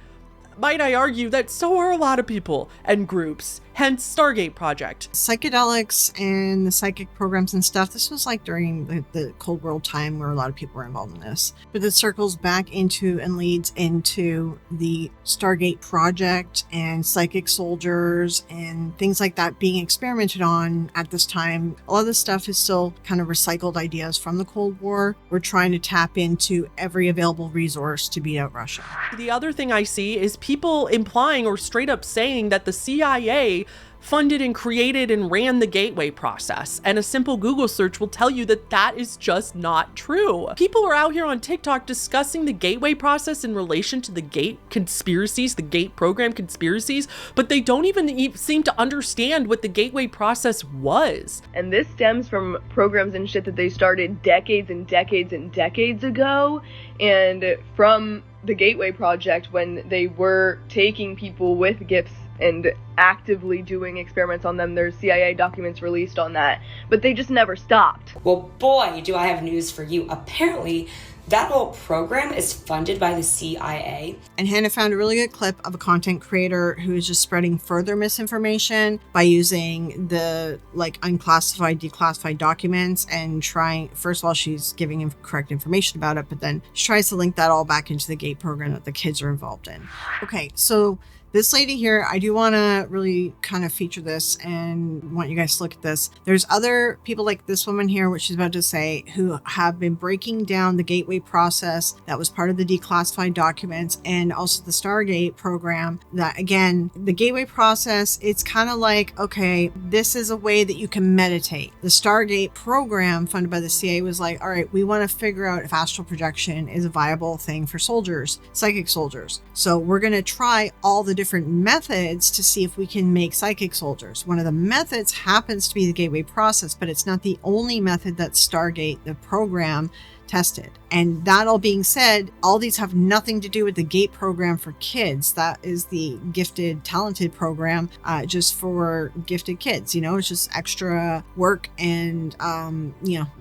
might I argue that so are a lot of people and groups. hence Stargate project. Psychedelics and the psychic programs and stuff, this was like during the Cold War time where a lot of people were involved in this. But it circles back into and leads into the Stargate project and psychic soldiers and things like that being experimented on at this time. A lot of this stuff is still kind of recycled ideas from the Cold War. We're trying to tap into every available resource to beat out Russia. The other thing I see is people implying or straight up saying that the CIA funded and created and ran the Gateway process. And a simple Google search will tell you that that is just not true. People are out here on TikTok discussing the Gateway process in relation to the GATE conspiracies, the GATE program conspiracies, but they don't even seem to understand what the Gateway process was. And this stems from programs and shit that they started decades and decades and decades ago, and from the Gateway Project when they were taking people with gifts and actively doing experiments on them. There's CIA documents released on that, but they just never stopped. Well, boy, do I have news for you. Apparently, that whole program is funded by the CIA. And Hannah found a really good clip of a content creator who is just spreading further misinformation by using the unclassified, declassified documents and trying, first of all, she's giving incorrect information about it, but then she tries to link that all back into the GATE program that the kids are involved in. Okay, so this lady here, I do want to really kind of feature this and want you guys to look at this. There's other people like this woman here, what she's about to say, who have been breaking down the Gateway process that was part of the declassified documents and also the Stargate program. That, again, the Gateway process, it's kind of like, okay, this is a way that you can meditate. The Stargate program funded by the CIA was like, all right, we want to figure out if astral projection is a viable thing for soldiers, psychic soldiers. So we're going to try all the different methods to see if we can make psychic soldiers. One of the methods happens to be the Gateway process, but it's not the only method that Stargate, the program, tested. And that all being said, all these have nothing to do with the GATE program for kids. That is the gifted, talented program just for gifted kids. You know, it's just extra work and,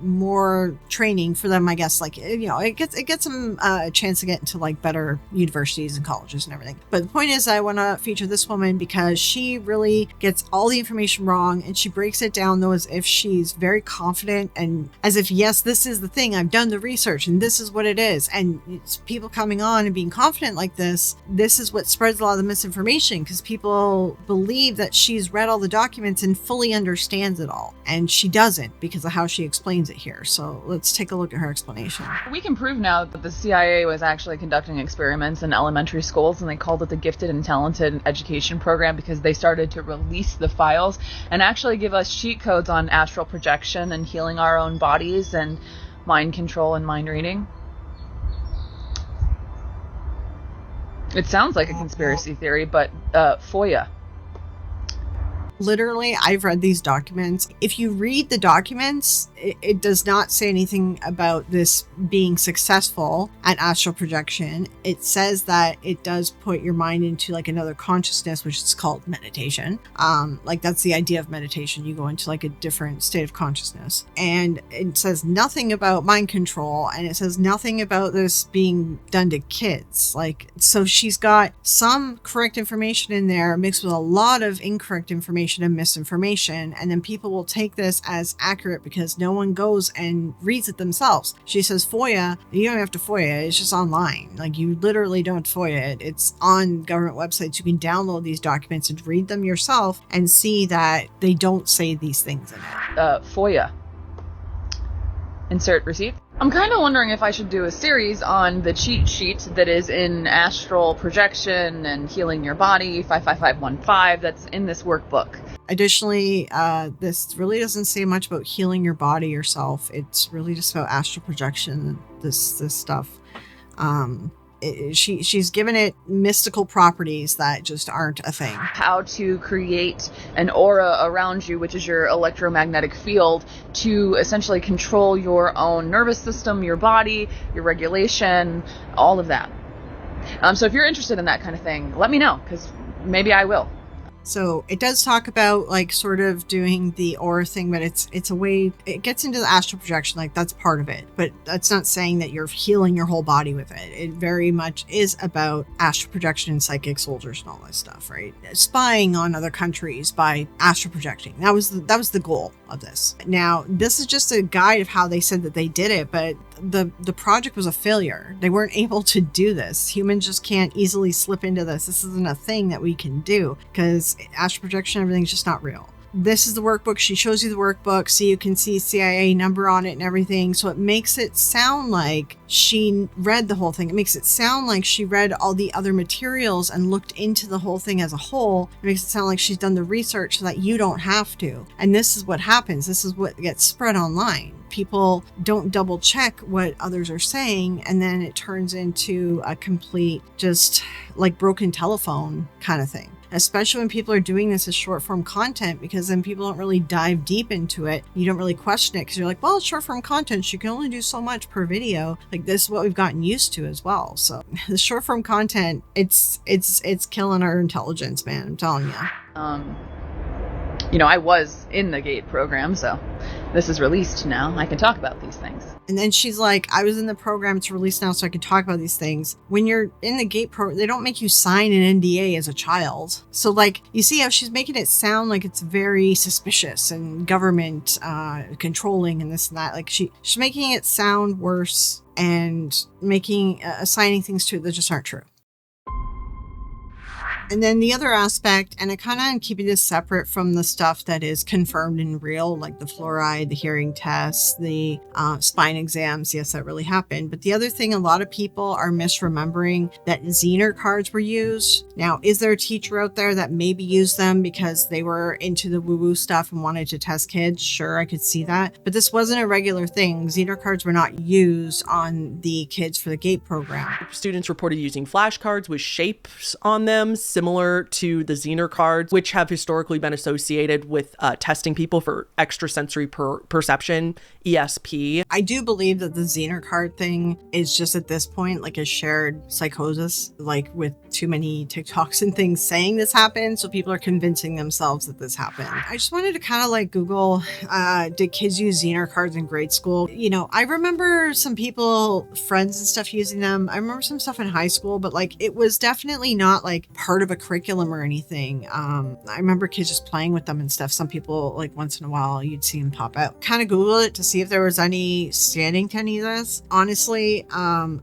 more training for them, I guess. Like, it gets them a chance to get into better universities and colleges and everything. But the point is, I want to feature this woman because she really gets all the information wrong, and she breaks it down though as if she's very confident and as if, yes, this is the thing. I've done the research and this is what it is. And it's people coming on and being confident like this is what spreads a lot of the misinformation, because people believe that she's read all the documents and fully understands it all, and she doesn't because of how she explains it here. So let's take a look at her explanation. We can prove now that the CIA was actually conducting experiments in elementary schools, and they called it the Gifted and Talented Education Program because they started to release the files and actually give us cheat codes on astral projection and healing our own bodies and mind control and mind reading. It sounds like a conspiracy theory, but FOIA. Literally, I've read these documents. If you read the documents, it does not say anything about this being successful at astral projection. It says that it does put your mind into another consciousness, which is called meditation. That's the idea of meditation. You go into a different state of consciousness. And it says nothing about mind control, and it says nothing about this being done to kids. So she's got some correct information in there mixed with a lot of incorrect information and misinformation, and then people will take this as accurate because no one goes and reads it themselves. She says FOIA. You don't have to FOIA it. It's just online. You literally don't FOIA it. It's on government websites. You can download these documents and read them yourself and see that they don't say these things in it. FOIA. Insert receipt. I'm kind of wondering if I should do a series on the cheat sheet that is in astral projection and healing your body, 55515, that's in this workbook. Additionally, This really doesn't say much about healing your body yourself. It's really just about astral projection, this stuff. She's given it mystical properties that just aren't a thing. How to create an aura around you, which is your electromagnetic field, to essentially control your own nervous system, your body, your regulation, all of that. So if you're interested in that kind of thing, let me know, because maybe I will. So it does talk about like sort of doing the aura thing, but it's a way, it gets into the astral projection, like that's part of it, but that's not saying that you're healing your whole body with it. It very much is about astral projection and psychic soldiers and all that stuff, right? Spying on other countries by astral projecting. That was the goal of this. Now, this is just a guide of how they said that they did it, but the project was a failure. They weren't able to do this. Humans just can't easily slip into this. This isn't a thing that we can do because astral projection, everything's just not real. This is the workbook. She shows you the workbook so you can see CIA number on it and everything. So it makes it sound like she read the whole thing. It makes it sound like she read all the other materials and looked into the whole thing as a whole. It makes it sound like she's done the research so that you don't have to. And this is what happens. This is what gets spread online. People don't double check what others are saying, and then it turns into a complete just like broken telephone kind of thing. Especially when people are doing this as short form content, because then people don't really dive deep into it. You don't really question it because you're like, well, it's short form content. You can only do so much per video. Like this is what we've gotten used to as well. So the short form content, it's killing our intelligence, man. I'm telling you. You know, I was in the GA.T.E program, so this is released now. I can talk about these things. And then she's like, I was in the program, it's released now so I can talk about these things. When you're in the GA.T.E program, they don't make you sign an NDA as a child. So like, you see how she's making it sound like it's very suspicious and government controlling and this and that. Like she's making it sound worse and making assigning things to it that just aren't true. And then the other aspect, and I kind of am keeping this separate from the stuff that is confirmed and real, like the fluoride, the hearing tests, the spine exams. Yes, that really happened. But the other thing, a lot of people are misremembering that Zener cards were used. Now, is there a teacher out there that maybe used them because they were into the woo-woo stuff and wanted to test kids? Sure, I could see that. But this wasn't a regular thing. Zener cards were not used on the kids for the GA.T.E program. Students reported using flashcards with shapes on them, similar to the Zener cards, which have historically been associated with testing people for extrasensory perception, ESP. I do believe that the Zener card thing is just at this point like a shared psychosis, like with too many TikToks and things saying this happened, so people are convincing themselves that this happened. I just wanted to kind of like Google, did kids use Zener cards in grade school? You know, I remember some people, friends and stuff using them. I remember some stuff in high school, but like it was definitely not like part of a curriculum or anything. I remember kids just playing with them and stuff. Some people, like once in a while, you'd see them pop out. Kind of Googled it to see if there was any standing to any of this. Honestly,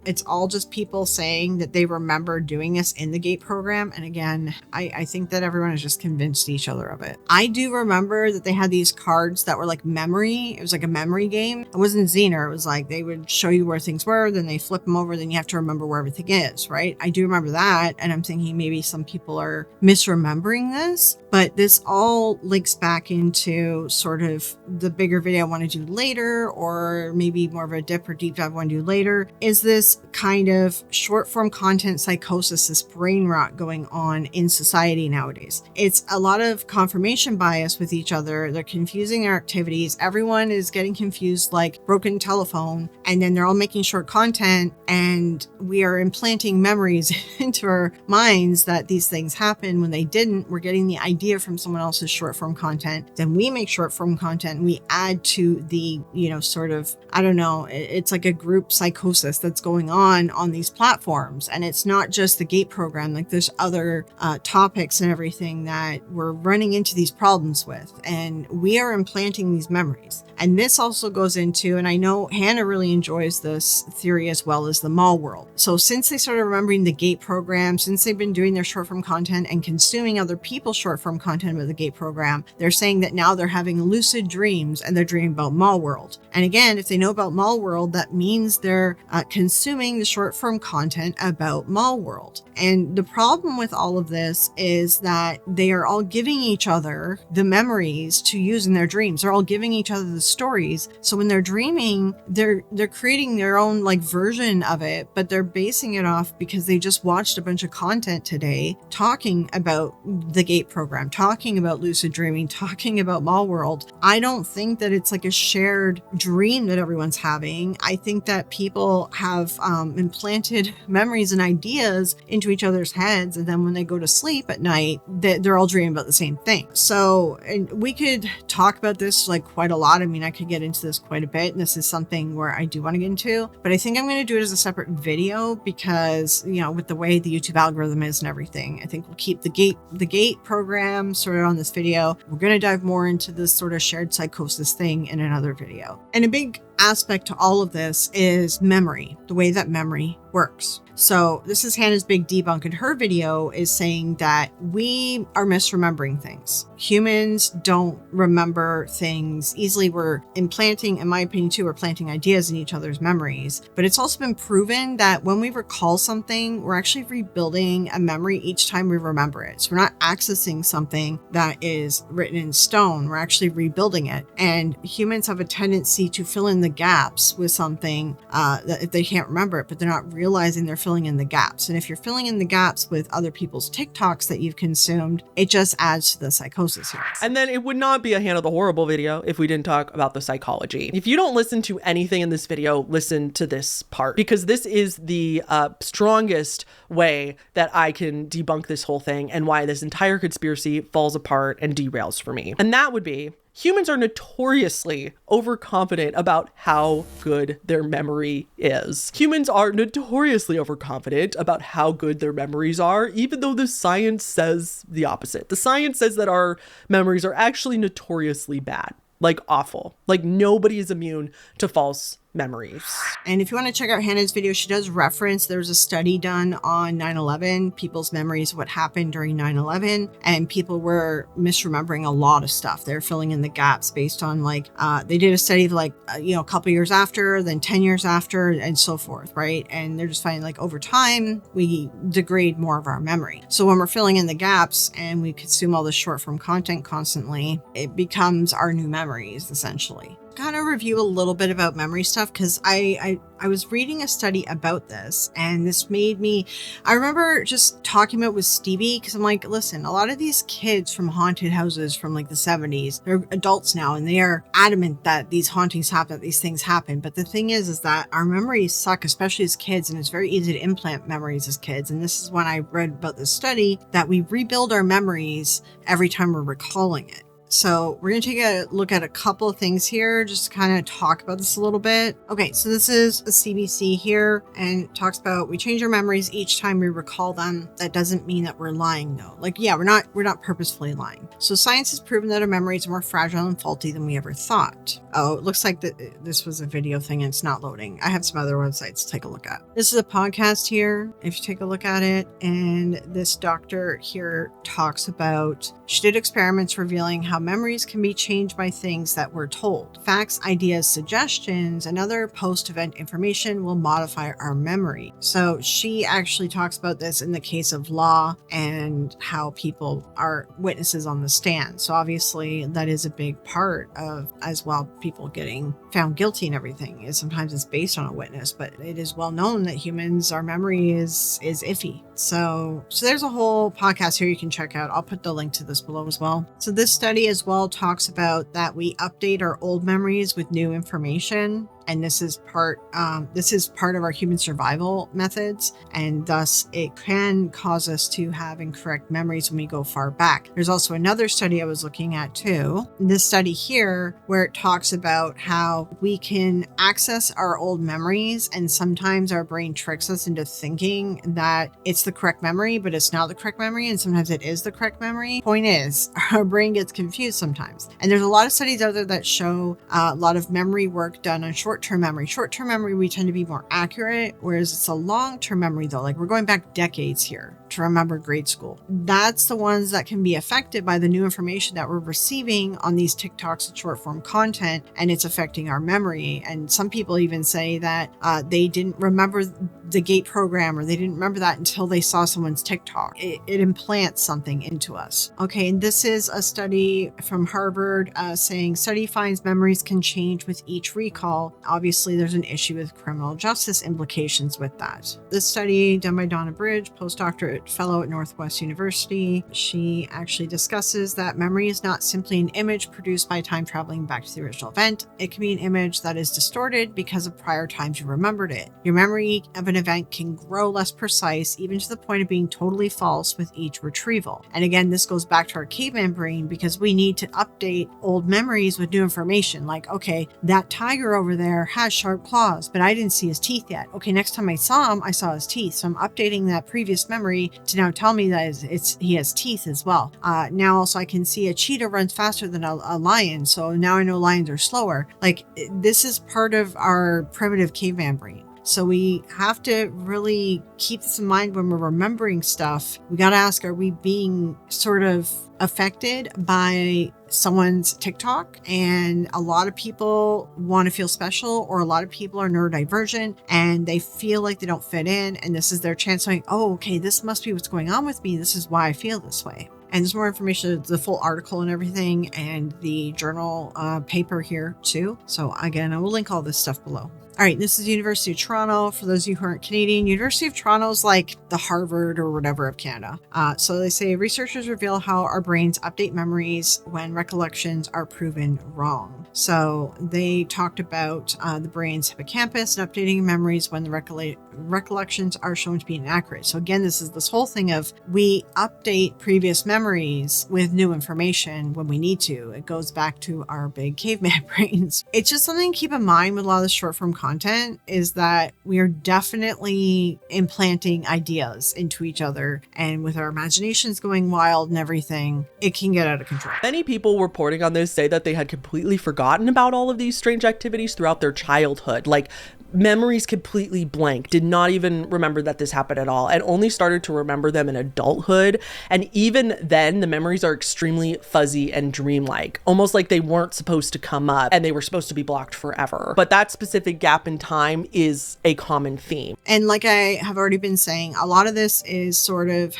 it's all just people saying that they remember doing this in the GA.T.E program. And again, I think that everyone has just convinced each other of it. I do remember that they had these cards that were like memory. It was like a memory game. It wasn't Zener. It was like they would show you where things were, then they flip them over, then you have to remember where everything is, right? I do remember that. And I'm thinking maybe some people are misremembering this, but this all links back into sort of the bigger video I want to do later, or maybe more of a deep dive I want to do later, is this kind of short form content psychosis, this brain rot going on in society nowadays. It's a lot of confirmation bias with each other. They're confusing their activities. Everyone is getting confused like broken telephone, and then they're all making short content, and we are implanting memories into our minds that these things happen when they didn't. We're getting the idea from someone else's short form content. Then we make short form content and we add to the, you know, sort of, I don't know, it's like a group psychosis that's going on these platforms. And it's not just the GA.T.E program, like there's other topics and everything that we're running into these problems with. And we are implanting these memories. And this also goes into, and I know Hannah really enjoys this theory as well, as the mall world. So since they started remembering the GA.T.E program, since they've been doing their short form content and consuming other people's short form content with the GA.T.E program, they're saying that now they're having lucid dreams and they're dreaming about mall world. And again, if they know about mall world, that means they're consuming the short form content about mall world. And the problem with all of this is that they are all giving each other the memories to use in their dreams. They're all giving each other the stories. So when they're dreaming, they're creating their own like version of it, but they're basing it off because they just watched a bunch of content today day talking about the GATE program, talking about lucid dreaming, talking about Mall World. I don't think that it's like a shared dream that everyone's having. I think that people have implanted memories and ideas into each other's heads, and then when they go to sleep at night, they're all dreaming about the same thing. So, and we could talk about this like quite a lot. I mean, I could get into this quite a bit, and this is something where I do want to get into, but I think I'm going to do it as a separate video because, you know, with the way the YouTube algorithm is and everything, I think we'll keep the GATE program sort of on this video. We're going to dive more into this sort of shared psychosis thing in another video. And a big aspect to all of this is memory, the way that memory works. So this is Hannah's big debunk in her video, is saying that we are misremembering things. Humans don't remember things easily. We're implanting, in my opinion too, we're planting ideas in each other's memories. But it's also been proven that when we recall something, we're actually rebuilding a memory each time we remember it. So we're not accessing something that is written in stone. We're actually rebuilding it. And humans have a tendency to fill in the gaps with something that they can't remember it, but they're not realizing they're filling in the gaps. And if you're filling in the gaps with other people's TikToks that you've consumed, it just adds to the psychosis here. And then it would not be a Hannah the Horrible video if we didn't talk about the psychology. If you don't listen to anything in this video, listen to this part, because this is the strongest way that I can debunk this whole thing and why this entire conspiracy falls apart and derails for me. And that would be, humans are notoriously overconfident about how good their memory is. Humans are notoriously overconfident about how good their memories are, even though the science says the opposite. The science says that our memories are actually notoriously bad, like awful. Like nobody is immune to false memories. And if you want to check out Hannah's video, she does reference there was a study done on 9/11, people's memories of what happened during 9/11, and people were misremembering a lot of stuff. They're filling in the gaps based on like they did a study of like a couple years after, then 10 years after, and so forth, right? And they're just finding like over time we degrade more of our memory. So when we're filling in the gaps and we consume all this short form content constantly, it becomes our new memories essentially. Kind of review a little bit about memory stuff because I was reading a study about this, and this made me, I remember just talking about with Stevie because I'm like, listen, a lot of these kids from haunted houses from like the 70s, they're adults now and they are adamant that these hauntings happen, that these things happen. But the thing is that our memories suck, especially as kids, and it's very easy to implant memories as kids. And this is when I read about this study that we rebuild our memories every time we're recalling it. So we're going to take a look at a couple of things here, just to kind of talk about this a little bit. Okay, so this is a CBC here, and it talks about we change our memories each time we recall them. That doesn't mean that we're lying though. Like, yeah, we're not purposefully lying. So science has proven that our memories are more fragile and faulty than we ever thought. Oh, it looks like this was a video thing and it's not loading. I have some other websites to take a look at. This is a podcast here, if you take a look at it, and this doctor here talks about, she did experiments revealing how memories can be changed by things that we're told. Facts, ideas, suggestions, and other post-event information will modify our memory. So she actually talks about this in the case of law and how people are witnesses on the stand. So obviously that is a big part of, as well, people getting found guilty and everything, is sometimes it's based on a witness, but it is well known that humans, our memory is iffy. So there's a whole podcast here you can check out. I'll put the link to this below as well. So this study as well talks about that we update our old memories with new information. And this is part of our human survival methods, and thus it can cause us to have incorrect memories when we go far back. There's also another study I was looking at too, this study here, where it talks about how we can access our old memories, and sometimes our brain tricks us into thinking that it's the correct memory, but it's not the correct memory, and sometimes it is the correct memory. Point is, our brain gets confused sometimes. And there's a lot of studies out there that show a lot of memory work done on short-term memory. Short-term memory, we tend to be more accurate, whereas it's a long-term memory though. Like we're going back decades here to remember grade school. That's the ones that can be affected by the new information that we're receiving on these TikToks and short-form content, and it's affecting our memory. And some people even say that they didn't remember the GATE program, or they didn't remember that until they saw someone's TikTok. It implants something into us. Okay, and this is a study from Harvard saying study finds memories can change with each recall. obviously there's an issue with criminal justice implications with that. This study done by Donna Bridge, postdoctorate fellow at Northwest University, she actually discusses that memory is not simply an image produced by time traveling back to the original event. It can be an image that is distorted because of prior times you remembered it. Your memory of an event can grow less precise, even to the point of being totally false with each retrieval. And again, this goes back to our caveman brain, because we need to update old memories with new information. Like, okay, that tiger over there has sharp claws, but I didn't see his teeth yet. Okay, next time I saw him, I saw his teeth. So I'm updating that previous memory to now tell me that he has teeth as well. Now also I can see a cheetah runs faster than a lion, so now I know lions are slower. Like, this is part of our primitive caveman brain. So we have to really keep this in mind when we're remembering stuff. We got to ask, are we being sort of affected by someone's TikTok? And a lot of people want to feel special, or a lot of people are neurodivergent and they feel like they don't fit in. And this is their chance saying, oh, okay, this must be what's going on with me. This is why I feel this way. And there's more information, the full article and everything, and the journal paper here too. So again, I will link all this stuff below. All right, this is University of Toronto. For those of you who aren't Canadian, University of Toronto is like the Harvard or whatever of Canada. So they say researchers reveal how our brains update memories when recollections are proven wrong. So they talked about the brain's hippocampus and updating memories when the recollections are shown to be inaccurate. So again, this is this whole thing of we update previous memories with new information when we need to. It goes back to our big caveman brains. It's just something to keep in mind with a lot of the short form content, is that we are definitely implanting ideas into each other, and with our imaginations going wild and everything, it can get out of control. Many people reporting on this say that they had completely forgotten about all of these strange activities throughout their childhood. Like, memories completely blank, did not even remember that this happened at all, and only started to remember them in adulthood. And even then, the memories are extremely fuzzy and dreamlike, almost like they weren't supposed to come up and they were supposed to be blocked forever. But that specific gap in time is a common theme. And like I have already been saying, a lot of this is sort of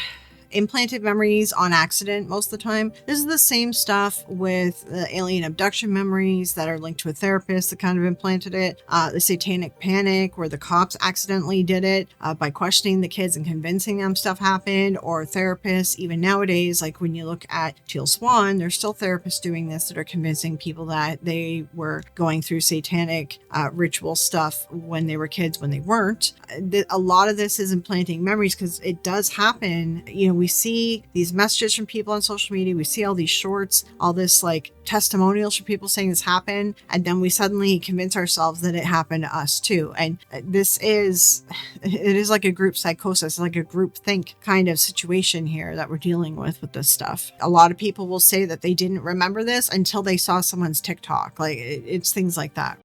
implanted memories on accident most of the time. This is the same stuff with the alien abduction memories that are linked to a therapist that kind of implanted it. The satanic panic, where the cops accidentally did it by questioning the kids and convincing them stuff happened, or therapists. Even nowadays, like when you look at Teal Swan, there's still therapists doing this that are convincing people that they were going through satanic ritual stuff when they were kids when they weren't. A lot of this is implanting memories, because it does happen. You know, we see these messages from people on social media, we see all these shorts, all this like testimonials from people saying this happened, and then we suddenly convince ourselves that it happened to us too. And it is like a group psychosis, like a group think kind of situation here that we're dealing with this stuff. A lot of people will say that they didn't remember this until they saw someone's TikTok. Like it's things like that.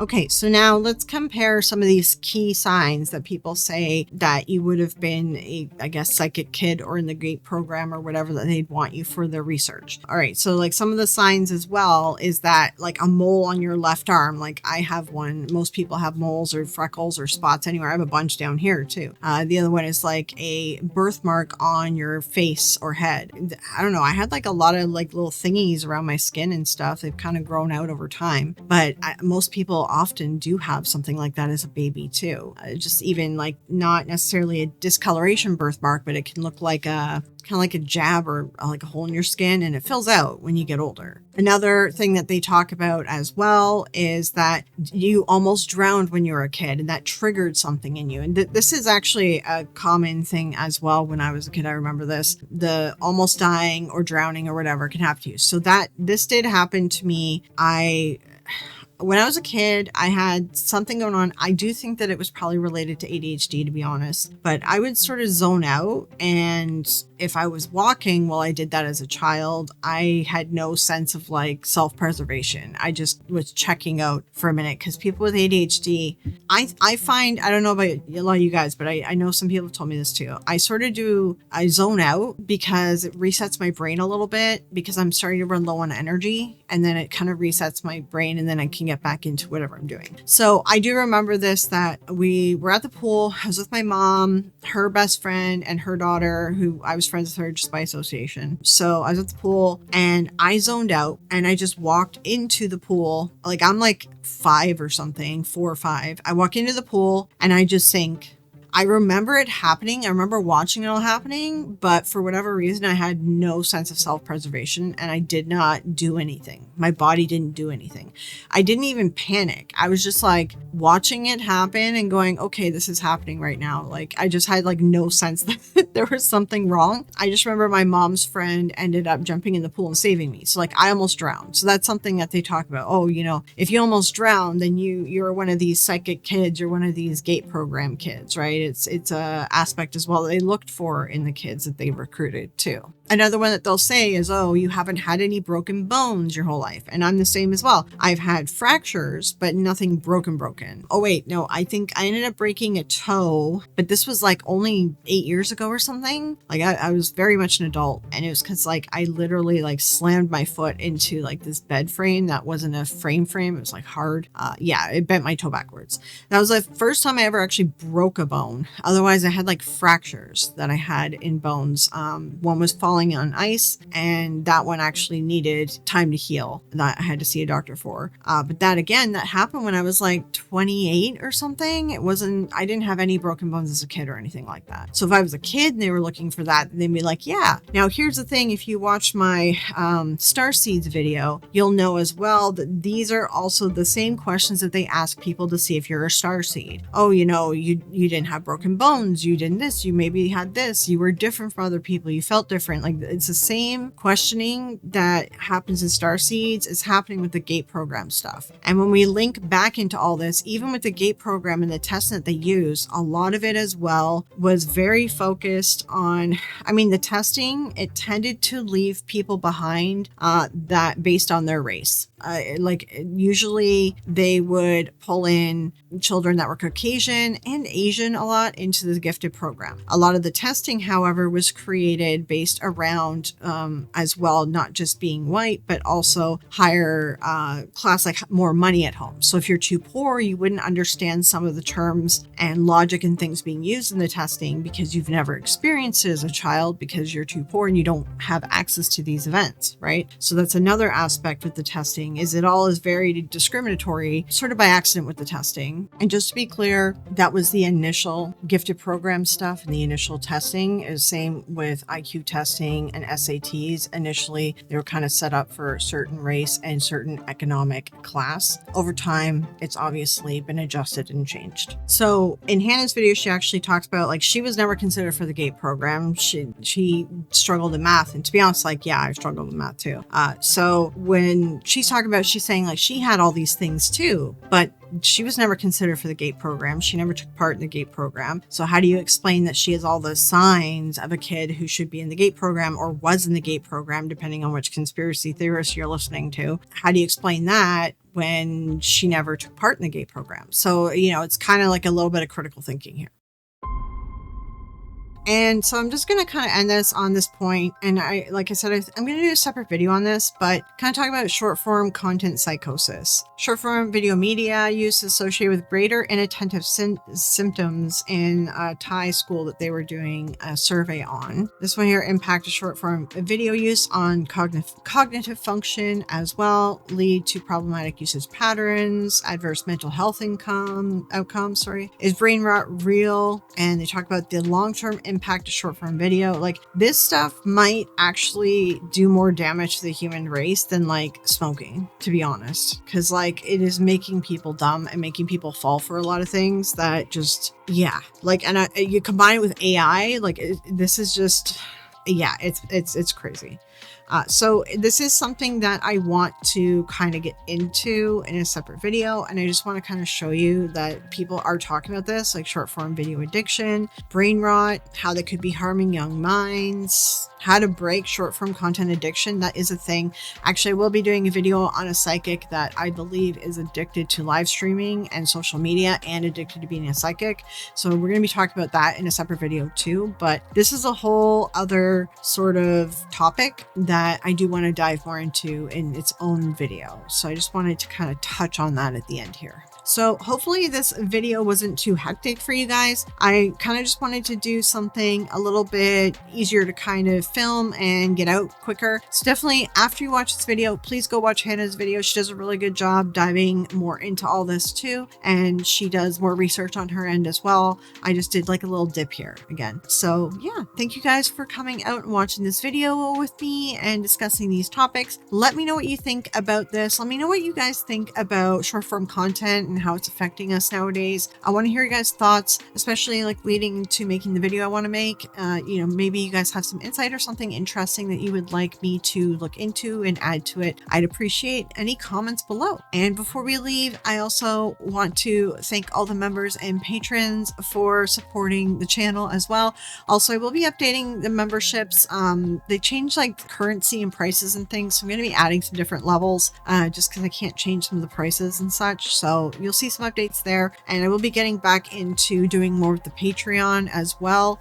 Okay, so now let's compare some of these key signs that people say that you would have been a, I guess, psychic kid or in the GATE program or whatever that they'd want you for their research. All right, so like some of the signs as well is that like a mole on your left arm, like I have one. Most people have moles or freckles or spots anywhere. I have a bunch down here too. The other one is like a birthmark on your face or head. I don't know. I had like a lot of like little thingies around my skin and stuff. They've kind of grown out over time, but most people often do have something like that as a baby too. Just even like not necessarily a discoloration birthmark, but it can look like a kind of like a jab or like a hole in your skin, and it fills out when you get older. Another thing that they talk about as well is that you almost drowned when you were a kid, and that triggered something in you. And this is actually a common thing as well. When I was a kid, I remember this, the almost dying or drowning or whatever can happen to you. So this did happen to me. When I was a kid, I had something going on. I do think that it was probably related to ADHD, to be honest, but I would sort of zone out. And if I was walking while I did that as a child, I had no sense of like self-preservation. I just was checking out for a minute, because people with ADHD, I find, I don't know about a lot of you guys, but I know some people have told me this too. I zone out because it resets my brain a little bit, because I'm starting to run low on energy, and then it kind of resets my brain, and then I can get back into whatever I'm doing. So I do remember this, that we were at the pool. I was with my mom, her best friend, and her daughter, who I was friends with her just by association. So I was at the pool and I zoned out and I just walked into the pool. Like I'm like 5 or something, 4 or 5. I walk into the pool and I just sink. I remember it happening. I remember watching it all happening, but for whatever reason, I had no sense of self-preservation and I did not do anything. My body didn't do anything. I didn't even panic. I was just like watching it happen and going, okay, this is happening right now. Like I just had like no sense that there was something wrong. I just remember my mom's friend ended up jumping in the pool and saving me. So like I almost drowned. So that's something that they talk about. Oh, you know, if you almost drown, then you're one of these psychic kids. You're one of these GATE program kids, right? It's a aspect as well that they looked for in the kids that they recruited too. Another one that they'll say is, oh, you haven't had any broken bones your whole life. And I'm the same as well. I've had fractures, but nothing broken. Oh wait, no, I think I ended up breaking a toe, but this was like only 8 years ago or something. Like I was very much an adult, and it was because like I literally like slammed my foot into like this bed frame that wasn't a frame. It was like hard. Yeah, it bent my toe backwards. That was the first time I ever actually broke a bone. Otherwise, I had like fractures that I had in bones. One was falling on ice, and that one actually needed time to heal that I had to see a doctor for. But that happened when I was like 28 or something. I didn't have any broken bones as a kid or anything like that. So if I was a kid and they were looking for that, they'd be like, yeah. Now here's the thing. If you watch my star seeds video, you'll know as well that these are also the same questions that they ask people to see if you're a star seed. Oh, you know, you didn't have broken bones. You didn't this. You maybe had this. You were different from other people. You felt different. Like it's the same questioning that happens in star seeds is happening with the GATE program stuff. And when we link back into all this, even with the GATE program and the testing that they use, a lot of it as well was very focused on, the testing, it tended to leave people behind that based on their race. Usually they would pull in children that were Caucasian and Asian a lot into the gifted program. A lot of the testing, however, was created based around as well, not just being white, but also higher class, like more money at home. So if you're too poor, you wouldn't understand some of the terms and logic and things being used in the testing because you've never experienced it as a child because you're too poor and you don't have access to these events, right? So that's another aspect with the testing, is it all is very discriminatory, sort of by accident with the testing. And just to be clear, that was the initial gifted program stuff and the initial testing is same with IQ testing and SATs. Initially, they were kind of set up for a certain race and certain economic class. Over time, it's obviously been adjusted and changed. So in Hannah's video, she actually talks about like she was never considered for the GATE program. She struggled in math, and to be honest, like yeah, I struggled with math too. So when she's talking about, she's saying like she had all these things too, but she was never considered for the GATE program. She never took part in the GATE program. So how do you explain that she has all the signs of a kid who should be in the GATE program or was in the GATE program, depending on which conspiracy theorist you're listening to? How do you explain that when she never took part in the GATE program? So, it's kind of like a little bit of critical thinking here. And so I'm just going to kind of end this on this point. And like I said, I'm going to do a separate video on this, but kind of talk about short form content psychosis. Short form video media use associated with greater inattentive symptoms in a Thai school that they were doing a survey on. This one here, impact of short form video use on cognitive function as well, lead to problematic usage patterns, adverse mental health outcomes. Is brain rot real? And they talk about the long-term impact of short form video. Like this stuff might actually do more damage to the human race than like smoking, to be honest, because like it is making people dumb and making people fall for a lot of things that just and you combine it with AI, like this is just it's crazy. So this is something that I want to kind of get into in a separate video. And I just want to kind of show you that people are talking about this, like short form video addiction, brain rot, how they could be harming young minds, how to break short form content addiction. That is a thing. Actually, I will be doing a video on a psychic that I believe is addicted to live streaming and social media and addicted to being a psychic. So we're going to be talking about that in a separate video too. But this is a whole other sort of topic that that I do want to dive more into in its own video. So I just wanted to kind of touch on that at the end here. So hopefully this video wasn't too hectic for you guys. I kind of just wanted to do something a little bit easier to kind of film and get out quicker. So definitely after you watch this video, please go watch Hannah's video. She does a really good job diving more into all this too. And she does more research on her end as well. I just did like a little dip here again. So yeah, thank you guys for coming out and watching this video with me and discussing these topics. Let me know what you think about this. Let me know what you guys think about short form content and how it's affecting us nowadays. I want to hear you guys' thoughts, especially like leading to making the video I want to make. You know, maybe you guys have some insight or something interesting that you would like me to look into and add to it. I'd appreciate any comments below. And before we leave, I also want to thank all the members and patrons for supporting the channel as well. Also, I will be updating the memberships. They change like currency and prices and things, so I'm going to be adding some different levels just because I can't change some of the prices and such. So you'll see some updates there, and I will be getting back into doing more with the Patreon as well.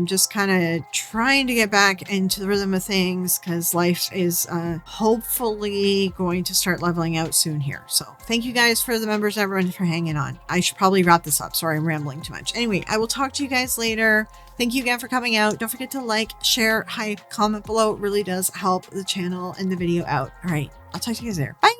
Just kind of trying to get back into the rhythm of things because life is hopefully going to start leveling out soon here. So thank you guys for the members, everyone, for hanging on. I should probably wrap this up. Sorry, I'm rambling too much. Anyway, I will talk to you guys later. Thank you again for coming out. Don't forget to like, share, hype, comment below. It really does help the channel and the video out. All right, I'll talk to you guys there. Bye.